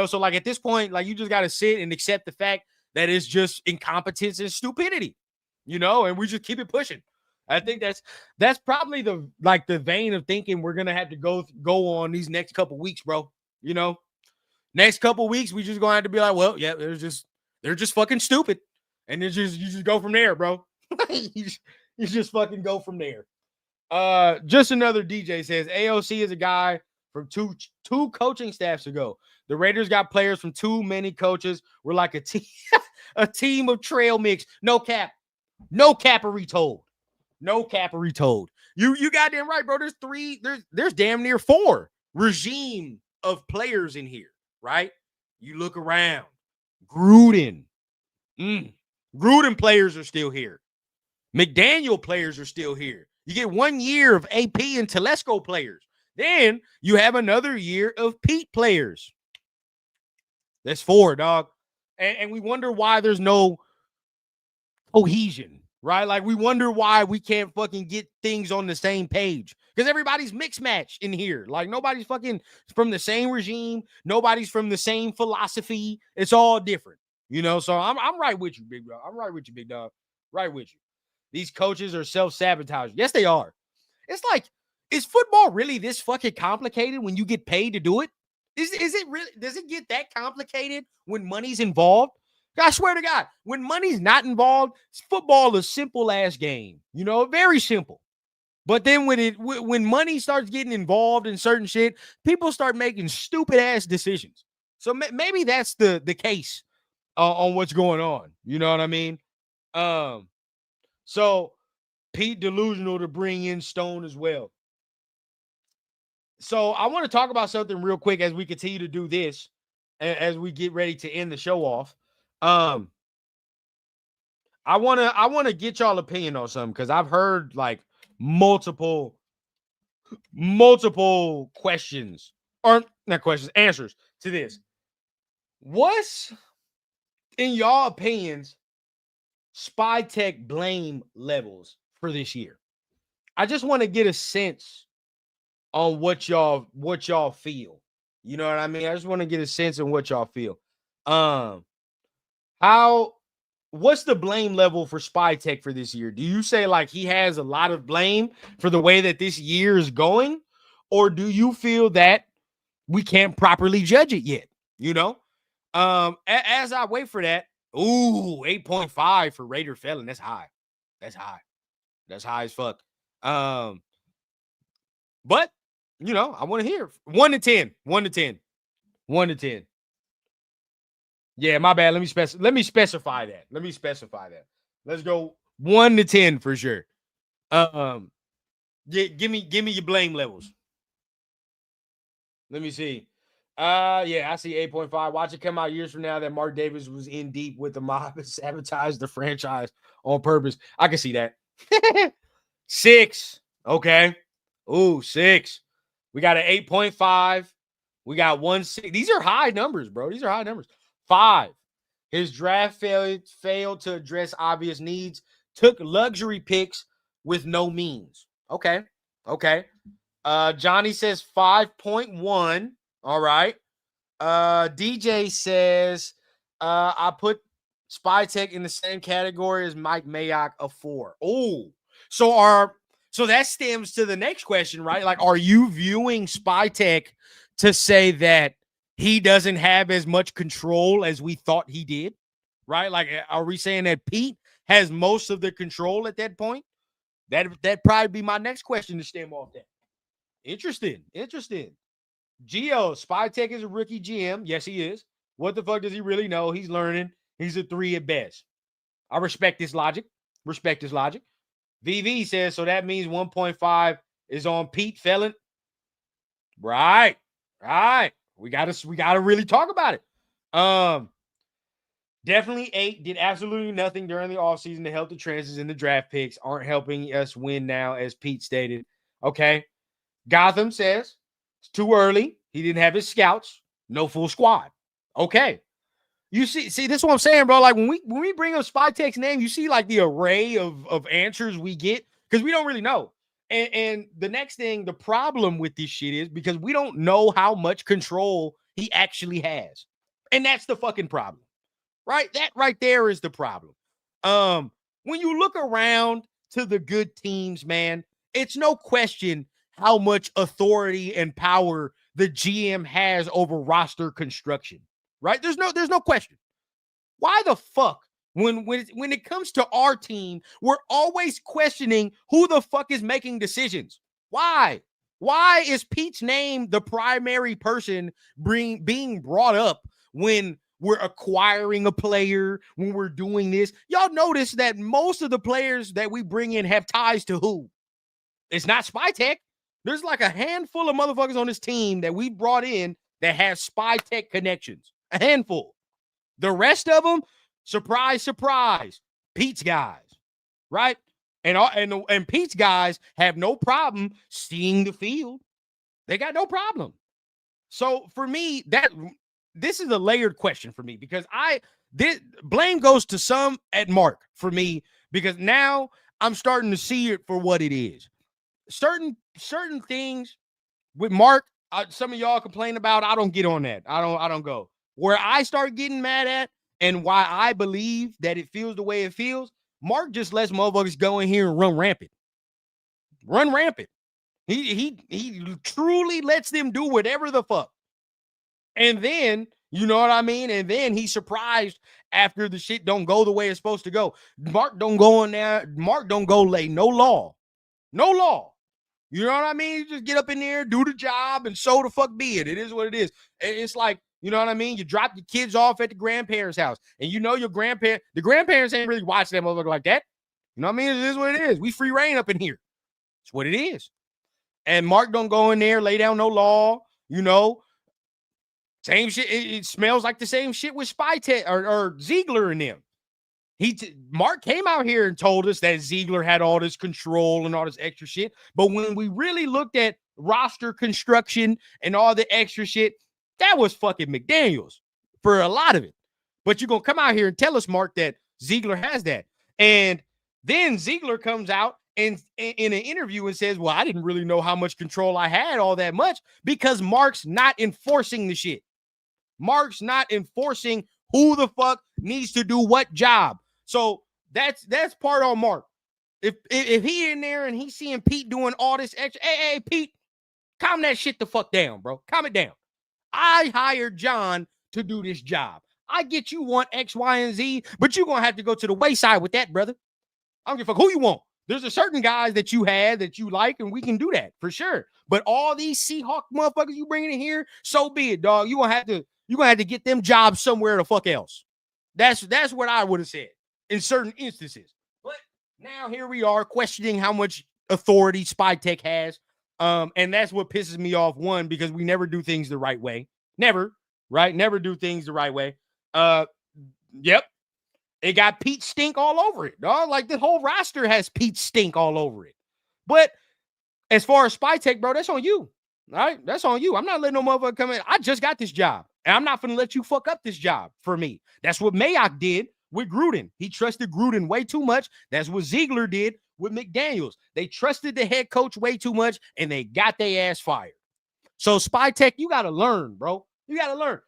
So like at this point, like you just got to sit and accept the fact that it's just incompetence and stupidity, and we just keep it pushing. I think that's probably the vein of thinking we're gonna have to go on these next couple weeks, bro. Next couple weeks we just gonna have to be like, well, yeah, they're just fucking stupid, and you just go from there, bro. you just fucking go from there. Just another DJ says AOC is a guy from two coaching staffs ago. The Raiders got players from too many coaches. We're like a team, a team of trail mix. No cappery told. No cappery told. You goddamn right, bro. There's damn near 4 regime of players in here, right? You look around. Gruden. Gruden players are still here. McDaniel players are still here. You get 1 year of AP and Telesco players. Then you have another year of Pete players. That's 4, dog. And we wonder why there's no cohesion, right? Like we wonder why we can't fucking get things on the same page because everybody's mixed match in here. Like nobody's fucking from the same regime. Nobody's from the same philosophy. It's all different, So I'm right with you, big dog. I'm right with you, big dog. Right with you. These coaches are self-sabotaging. Yes, they are. It's like, is football really this fucking complicated when you get paid to do it? Is it really? Does it get that complicated when money's involved? I swear to God, when money's not involved, football is a simple ass game. Very simple. But then when money starts getting involved in certain shit, people start making stupid ass decisions. So maybe that's the case on what's going on. You know what I mean? So Pete delusional to bring in Stone as well. So I want to talk about something real quick as we continue to do this, as we get ready to end the show off. I want to get y'all opinion on something because I've heard like multiple questions or not questions, answers to this. What's in y'all opinions Spy Tech blame levels for this year? I just want to get a sense on what y'all feel. You know what I mean? I just want to get a sense of what y'all feel. What's the blame level for Spy Tech for this year? Do you say like he has a lot of blame for the way that this year is going? Or do you feel that we can't properly judge it yet? As I wait for that, 8.5 for Raider Felon. That's high. That's high as fuck. But I want to hear 1 to 10. 1 to 10. 1 to 10. Yeah, my bad. Let me specify that. Let's go 1 to 10 for sure. Give me your blame levels. Let me see. Yeah, I see 8.5. Watch it come out years from now that Mark Davis was in deep with the mob and sabotaged the franchise on purpose. I can see that. 6. Okay. 6. We got an 8.5. We got 1.6. These are high numbers, bro. 5. His draft failed to address obvious needs. Took luxury picks with no means. Okay. Johnny says 5.1. All right. DJ says I put Spy Tech in the same category as Mike Mayock, a 4. So that stems to the next question, right? Like, are you viewing Spy Tech to say that he doesn't have as much control as we thought he did? right? Like, are we saying that Pete has most of the control at that point? That'd probably be my next question to stem off that. Interesting. Gio, Spytek is a rookie GM. Yes, he is. What the fuck does he really know? He's learning. He's a 3 at best. I respect his logic. VV says, so that means 1.5 is on Pete Felon. Right. We gotta really talk about it. Definitely 8 did absolutely nothing during the offseason to help the transfers and the draft picks. Aren't helping us win now, as Pete stated. Okay. Gotham says it's too early. He didn't have his scouts. No full squad. Okay. You see, this is what I'm saying, bro. Like when we bring up Spytek's name, you see like the array of answers we get because we don't really know. And the next thing, the problem with this shit is because we don't know how much control he actually has. And that's the fucking problem. Right? That right there is the problem. When you look around to the good teams, man, it's no question how much authority and power the GM has over roster construction. Right? There's no question. Why the fuck when it comes to our team, we're always questioning who the fuck is making decisions? Why? Why is Pete's name the primary person being brought up when we're acquiring a player, when we're doing this? Y'all notice that most of the players that we bring in have ties to who? It's not Spytek. There's like a handful of motherfuckers on this team that we brought in that have Spytek connections. A handful. The rest of them, surprise, Pete's guys, right? And Pete's guys have no problem seeing the field. They got no problem. So for me, this is a layered question for me because blame goes to some at Mark for me because now I'm starting to see it for what it is. Certain things with Mark, some of y'all complain about. I don't get on that. I don't go. Where I start getting mad at and why I believe that it feels the way it feels, Mark just lets motherfuckers go in here and run rampant. He truly lets them do whatever the fuck. And then, you know what I mean? And then he's surprised after the shit don't go the way it's supposed to go. Mark don't go in there. Mark don't go lay no law. No law. You know what I mean? You just get up in there, do the job, and so the fuck be it. It is what it is. It's like, you know what I mean? You drop your kids off at the grandparents' house, and you know the grandparents ain't really watching that motherfucker like that. You know what I mean? It is what it is. We free reign up in here. It's what it is. And Mark don't go in there, lay down no law, you know. Same shit. It smells like the same shit with Spytek or Ziegler and them. Mark came out here and told us that Ziegler had all this control and all this extra shit. But when we really looked at roster construction and all the extra shit, that was fucking McDaniels for a lot of it. But you're going to come out here and tell us, Mark, that Ziegler has that. And then Ziegler comes out and in an interview and says, well, I didn't really know how much control I had all that much because Mark's not enforcing the shit. Mark's not enforcing who the fuck needs to do what job. So that's part on Mark. If he in there and he's seeing Pete doing all this extra, hey, Pete, calm that shit the fuck down, bro. Calm it down. I hired John to do this job. I get you want X, Y, and Z, but you're going to have to go to the wayside with that, brother. I don't give a fuck who you want. There's a certain guys that you had that you like, and we can do that for sure. But all these Seahawk motherfuckers you bringing in here, so be it, dog. You're gonna have to get them jobs somewhere the fuck else. That's what I would have said in certain instances. But now here we are questioning how much authority Spytek has. And that's what pisses me off, one, because we never do things the right way. Never, right? Never do things the right way. Yep. It got Pete stink all over it, dog. Like the whole roster has Pete stink all over it. But as far as Spytek, bro, that's on you. All right? That's on you. I'm not letting no motherfucker come in. I just got this job. And I'm not going to let you fuck up this job for me. That's what Mayock did with Gruden. He trusted Gruden way too much. That's what Ziegler did with McDaniels. They trusted the head coach way too much, and they got their ass fired. So Spytek, you got to learn, bro. You got to learn.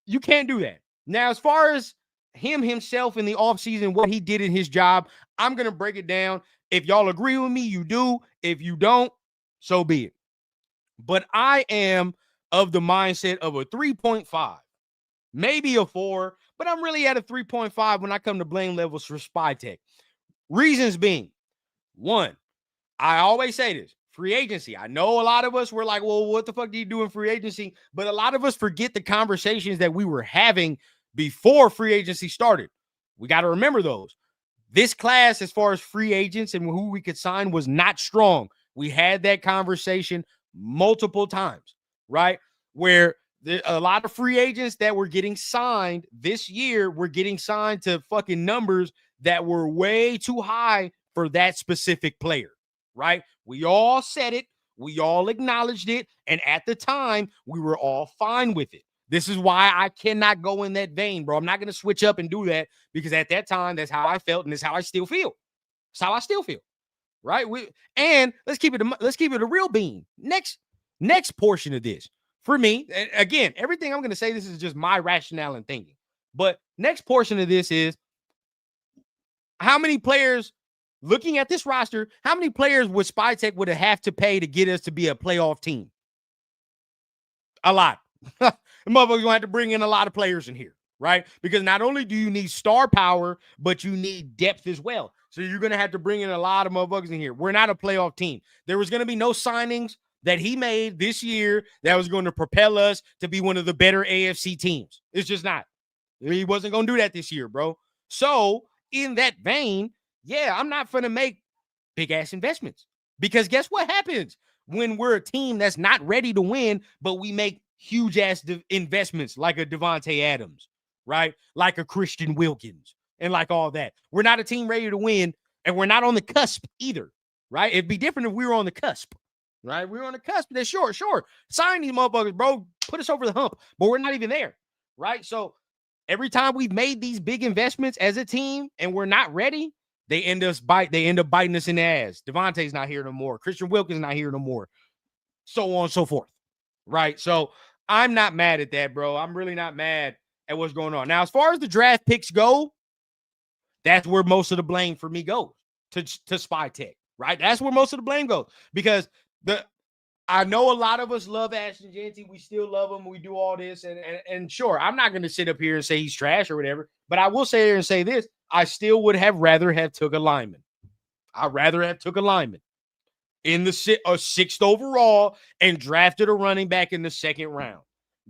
You can't do that. Now, as far as himself in the offseason, what he did in his job, I'm going to break it down. If y'all agree with me, you do. If you don't, so be it. But I am of the mindset of a 3.5, maybe a 4, but I'm really at a 3.5 when I come to blame levels for Spy Tech. Reasons being, one, I always say this, free agency. I know a lot of us were like, well, what the fuck do you do in free agency? But a lot of us forget the conversations that we were having before free agency started. We got to remember those. This class, as far as free agents and who we could sign, was not strong. We had that conversation multiple times, right? Where a lot of free agents that were getting signed this year were getting signed to fucking numbers that were way too high for that specific player, right? We all said it. We all acknowledged it. And at the time, we were all fine with it. This is why I cannot go in that vein, bro. I'm not going to switch up and do that because at that time, that's how I felt and that's how I still feel. It's how I still feel, right? And let's keep it a real bean. Next portion of this for me, and again, everything I'm going to say, this is just my rationale and thinking. But next portion of this is how many players, looking at this roster, how many players would Spy Tech would have to pay to get us to be a playoff team? A lot. The motherfuckers gonna have to bring in a lot of players in here, right? Because not only do you need star power, but you need depth as well. So you're gonna have to bring in a lot of motherfuckers in here. We're not a playoff team. There was gonna be no signings that he made this year that was going to propel us to be one of the better AFC teams. It's just not. He wasn't gonna do that this year, bro. So in that vein, yeah, I'm not gonna make big ass investments because guess what happens when we're a team that's not ready to win, but we make huge ass investments like a Devontae Adams, right? Like a Christian Wilkins and like all that. We're not a team ready to win and we're not on the cusp either, right? It'd be different if we were on the cusp, right? We were on the cusp. Then sure. Sign these motherfuckers, bro. Put us over the hump, but we're not even there, right? So every time we've made these big investments as a team and we're not ready, they end up biting us in the ass. Devontae's not here no more. Christian Wilkins not here no more. So on and so forth. Right. So I'm not mad at that, bro. I'm really not mad at what's going on. Now, as far as the draft picks go, that's where most of the blame for me goes to Spy Tech. Right. That's where most of the blame goes because I know a lot of us love Ashton Jeanty. We still love him. We do all this. And sure, I'm not going to sit up here and say he's trash or whatever, but I will say here and say this. I still would have rather have took a lineman. I'd rather have took a lineman in the sixth overall and drafted a running back in the second round.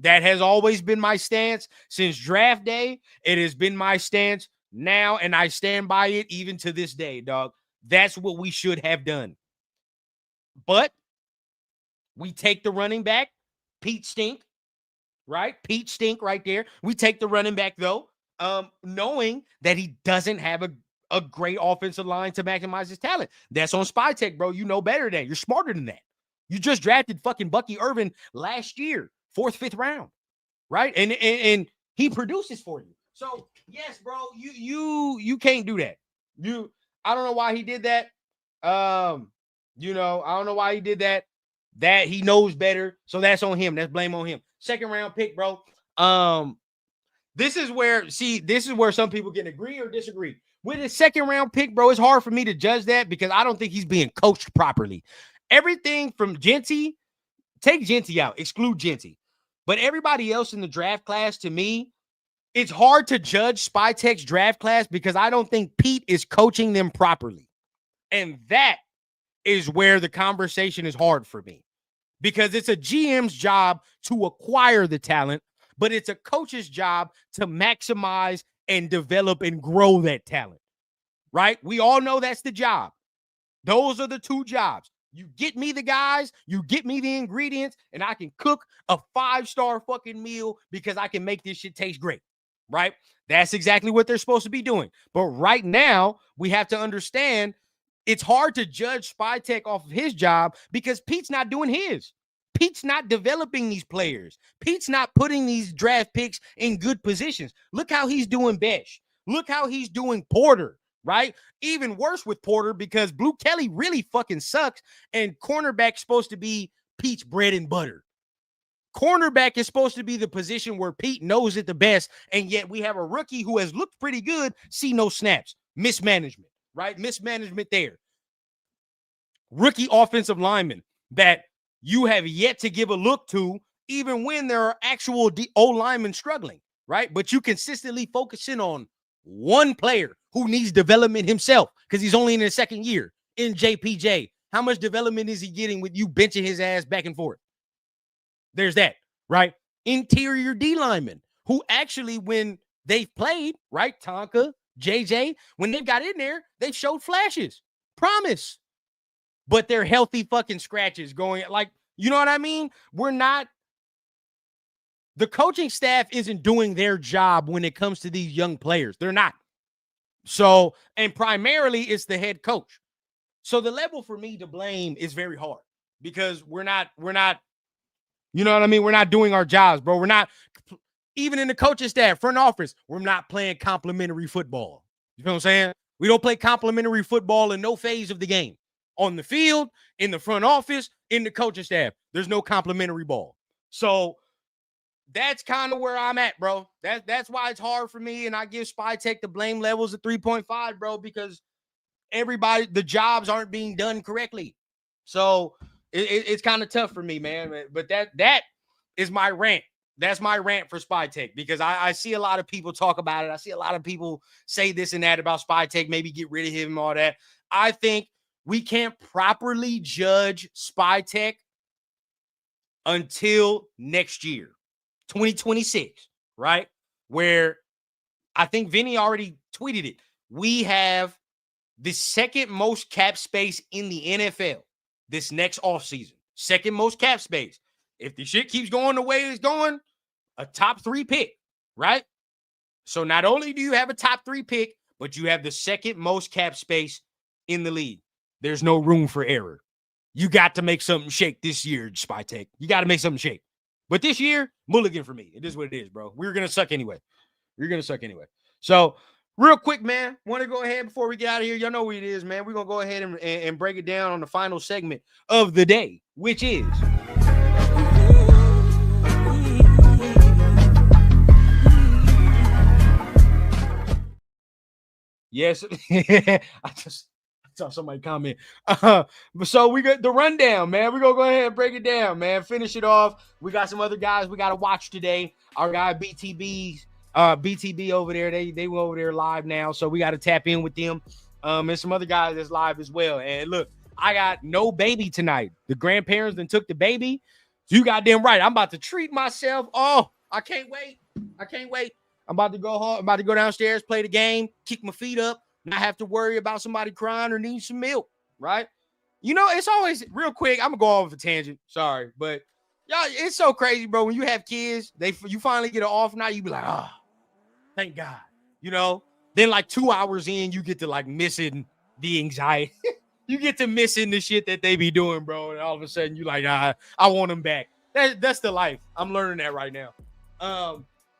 That has always been my stance since draft day. It has been my stance now, and I stand by it even to this day, dog. That's what we should have done. But we take the running back, Pete Stink, right? Pete Stink right there. We take the running back, though, knowing that he doesn't have a great offensive line to maximize his talent. That's on Spy Tech, bro. You know better than that. You're smarter than that. You just drafted fucking Bucky Irvin last year, 4th, 5th round, right? And he produces for you. So yes, bro, you can't do that. I don't know why he did that. I don't know why he did that. That he knows better, so that's on him. That's blame on him. Second round pick, bro. This is where some people can agree or disagree. With his second round pick, bro, it's hard for me to judge that because I don't think he's being coached properly. Everything from Jeanty, take Jeanty out, exclude Jeanty. But everybody else in the draft class, to me, it's hard to judge Spy Tech's draft class because I don't think Pete is coaching them properly. And that is where the conversation is hard for me because it's a GM's job to acquire the talent, but it's a coach's job to maximize and develop and grow that talent, right? We all know that's the job. Those are the two jobs. You get me the guys, you get me the ingredients, and I can cook a 5-star fucking meal because I can make this shit taste great, right? That's exactly what they're supposed to be doing. But right now, we have to understand it's hard to judge Spy Tech off of his job because Pete's not doing his. Pete's not developing these players. Pete's not putting these draft picks in good positions. Look how he's doing Besh. Look how he's doing Porter, right? Even worse with Porter because Blue Kelly really fucking sucks and cornerback's supposed to be Pete's bread and butter. Cornerback is supposed to be the position where Pete knows it the best, and yet we have a rookie who has looked pretty good, see no snaps. Mismanagement, right? Mismanagement there. Rookie offensive lineman that you have yet to give a look to, even when there are actual O linemen struggling. right? But you consistently focusing on one player who needs development himself because he's only in his second year in JPJ. How much development is he getting with you benching his ass back and forth? There's that, right? Interior D linemen who actually, when they've played, right? Tonka, JJ, when they've got in there, they've showed flashes, promise, but they're healthy fucking scratches going like, you know what I mean? The coaching staff isn't doing their job when it comes to these young players. They're not. So, and primarily it's the head coach. So the level for me to blame is very hard because we're not, you know what I mean? We're not doing our jobs, bro. We're not, even in the coaching staff, front office, we're not playing complimentary football. You know what I'm saying? We don't play complimentary football in no phase of the game. On the field, in the front office, in the coaching staff, there's no complimentary ball. So that's kind of where I'm at, bro. That's why it's hard for me, and I give SpyTech the blame levels of 3.5, bro, because the jobs aren't being done correctly. So it's kind of tough for me, man. But that is my rant. That's my rant for SpyTech because I see a lot of people talk about it. I see a lot of people say this and that about SpyTech, maybe get rid of him and all that. I think we can't properly judge SpyTech until next year, 2026, right? Where I think Vinny already tweeted it. We have the second most cap space in the NFL this next offseason. Second most cap space. If the shit keeps going the way it's going, a top 3 pick, right? So not only do you have a top 3 pick, but you have the second most cap space in the league. There's no room for error. You got to make something shake this year, SpyTech. You got to make something shake. But this year, mulligan for me. It is what it is, bro. We're going to suck anyway. So, real quick, man, want to go ahead before we get out of here. Y'all know what it is, man. We're going to go ahead and break it down on the final segment of the day, which is... Yes. I saw somebody comment. So we got the rundown, man. We're going to go ahead and break it down, man. Finish it off. We got some other guys we got to watch today. Our guy BTB over there. They were over there live now, so we got to tap in with them. And some other guys that's live as well. And look, I got no baby tonight. The grandparents then took the baby. So you goddamn right. I'm about to treat myself. Oh, I can't wait. I'm about to go home. I'm about to go downstairs, play the game, kick my feet up, not have to worry about somebody crying or needing some milk, right? You know, it's always real quick. I'm gonna go off a tangent. Sorry, but y'all, it's so crazy, bro. When you have kids, you finally get it off night, you be like, oh, thank God. You know, then like 2 hours in, you get to like missing the anxiety. You get to missing the shit that they be doing, bro. And all of a sudden, you like, I want them back. That's the life. I'm learning that right now.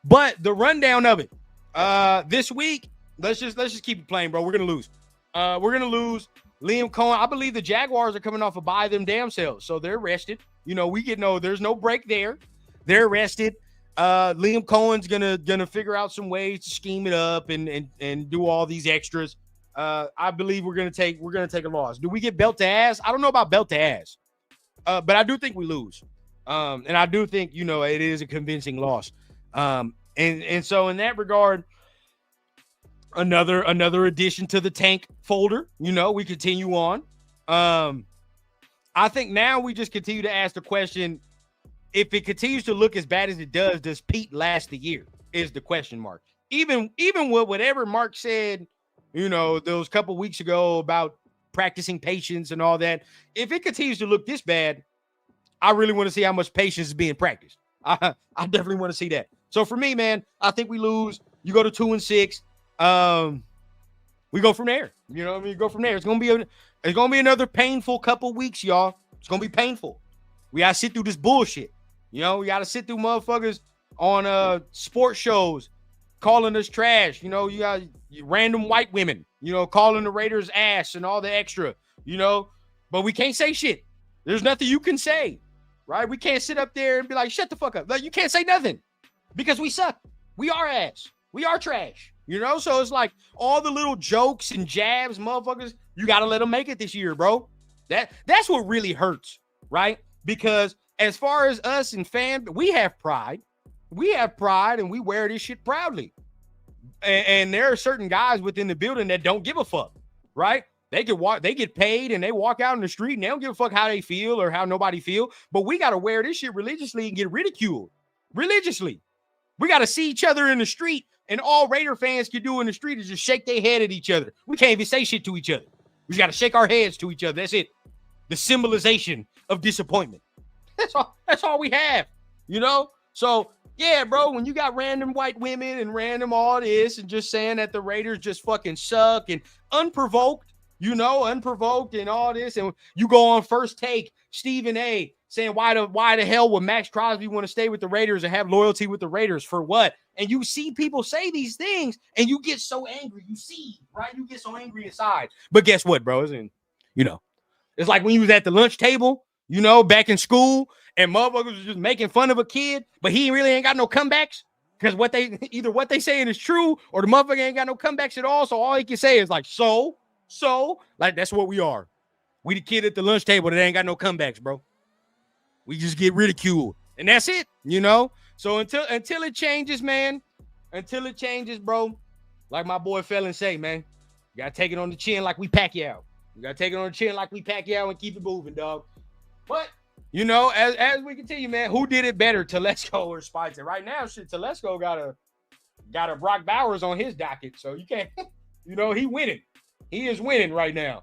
But the rundown of it, this week, let's just keep it playing, bro. We're gonna lose. Liam Cohen. I believe the Jaguars are coming off a bye them damn selves, so they're rested. You know, there's no break there. They're rested. Liam Cohen's gonna figure out some ways to scheme it up and do all these extras. I believe we're gonna take a loss. Do we get belt to ass? I don't know about belt to ass, but I do think we lose. And I do think it is a convincing loss. And so in that regard, another addition to the tank folder. We continue on. I think now we just continue to ask the question: if it continues to look as bad as it does Pete last the year? Is the question mark. Even with whatever Mark said, those couple weeks ago about practicing patience and all that. If it continues to look this bad, I really want to see how much patience is being practiced. I definitely want to see that. So for me, man, I think we lose. You go to 2-6. We go from there. You know what I mean? Go from there. It's gonna be another painful couple weeks, y'all. It's gonna be painful. We gotta sit through this bullshit. We gotta sit through motherfuckers on sports shows calling us trash. You got random white women, calling the Raiders ass and all the extra, but we can't say shit. There's nothing you can say, right? We can't sit up there and be like, shut the fuck up. Like, you can't say nothing because we suck. We are ass. We are trash, So it's like all the little jokes and jabs, motherfuckers, you got to let them make it this year, bro. That's what really hurts, right? Because as far as us and we have pride. We have pride and we wear this shit proudly. And there are certain guys within the building that don't give a fuck, right? They get paid and they walk out in the street and they don't give a fuck how they feel or how nobody feel. But we got to wear this shit religiously and get ridiculed religiously. We got to see each other in the street, and all Raider fans can do in the street is just shake their head at each other. We can't even say shit to each other. We just got to shake our heads to each other. That's it. The symbolization of disappointment. That's all we have, you know? So, yeah, bro, when you got random white women and random all this and just saying that the Raiders just fucking suck and unprovoked, unprovoked and all this, and you go on First Take, Stephen A., saying why the hell would Max Crosby want to stay with the Raiders and have loyalty with the Raiders for what? And you see people say these things and you get so angry. You see, right? You get so angry inside. But guess what, bro? It's like when you was at the lunch table, back in school, and motherfuckers was just making fun of a kid, but he really ain't got no comebacks because what they saying is true, or the motherfucker ain't got no comebacks at all. So all he can say is like, so, like that's what we are. We the kid at the lunch table that ain't got no comebacks, bro. We just get ridiculed, and that's it, So until it changes, man, bro, like my boy Felon say, man, you gotta take it on the chin like we Pacquiao. You gotta take it on the chin like we Pacquiao and keep it moving, dog. But as we continue, man, who did it better, Telesco or Spicer? Right now, shit, Telesco got a Brock Bowers on his docket, so you can't, he winning. He is winning right now.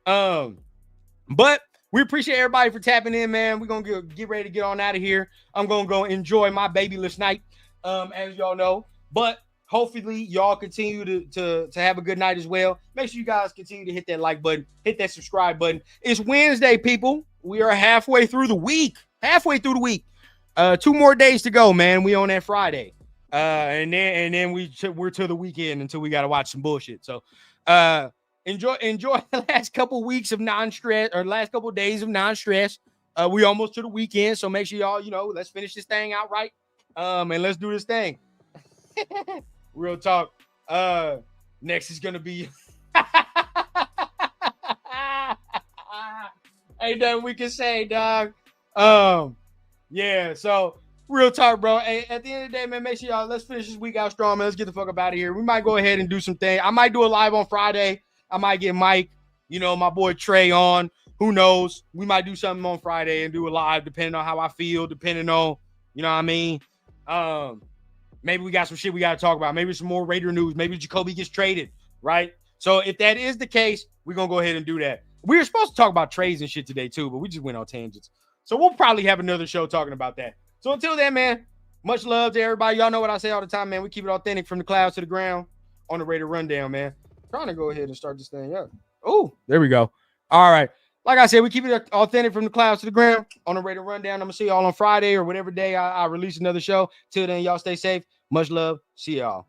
But we appreciate everybody for tapping in, man. We're gonna get ready to get on out of here. I'm gonna go enjoy my babyless night, as y'all know. But hopefully y'all continue to have a good night as well. Make sure you guys continue to hit that like button, hit that subscribe button. It's Wednesday, people. We are halfway through the week. 2 more days to go, man. We on that Friday. And then we're to the weekend until we gotta watch some bullshit. So enjoy the last couple weeks of non-stress, or last couple of days of non-stress. We almost to the weekend, so make sure y'all, let's finish this thing out right. And let's do this thing. Real talk. Next is gonna be ain't nothing we can say, dog. Yeah, so real talk, bro. Hey, at the end of the day, man, make sure y'all, let's finish this week out strong, man. Let's get the fuck up out of here. We might go ahead and do some things. I might do a live on Friday. I might get Mike, my boy Trey on. Who knows? We might do something on Friday and do a live, depending on how I feel, depending on, what I mean? Maybe we got some shit we got to talk about. Maybe some more Raider news. Maybe Jacoby gets traded, right? So if that is the case, we're going to go ahead and do that. We were supposed to talk about trades and shit today too, but we just went on tangents. So we'll probably have another show talking about that. So until then, man, much love to everybody. Y'all know what I say all the time, man. We keep it authentic from the clouds to the ground on the Raider Rundown, man. Trying to go ahead and start this thing up. Oh, there we go. All right. Like I said, we keep it authentic from the clouds to the ground on the Raider Rundown. I'm going to see y'all on Friday or whatever day I release another show. Till then, y'all stay safe. Much love. See y'all.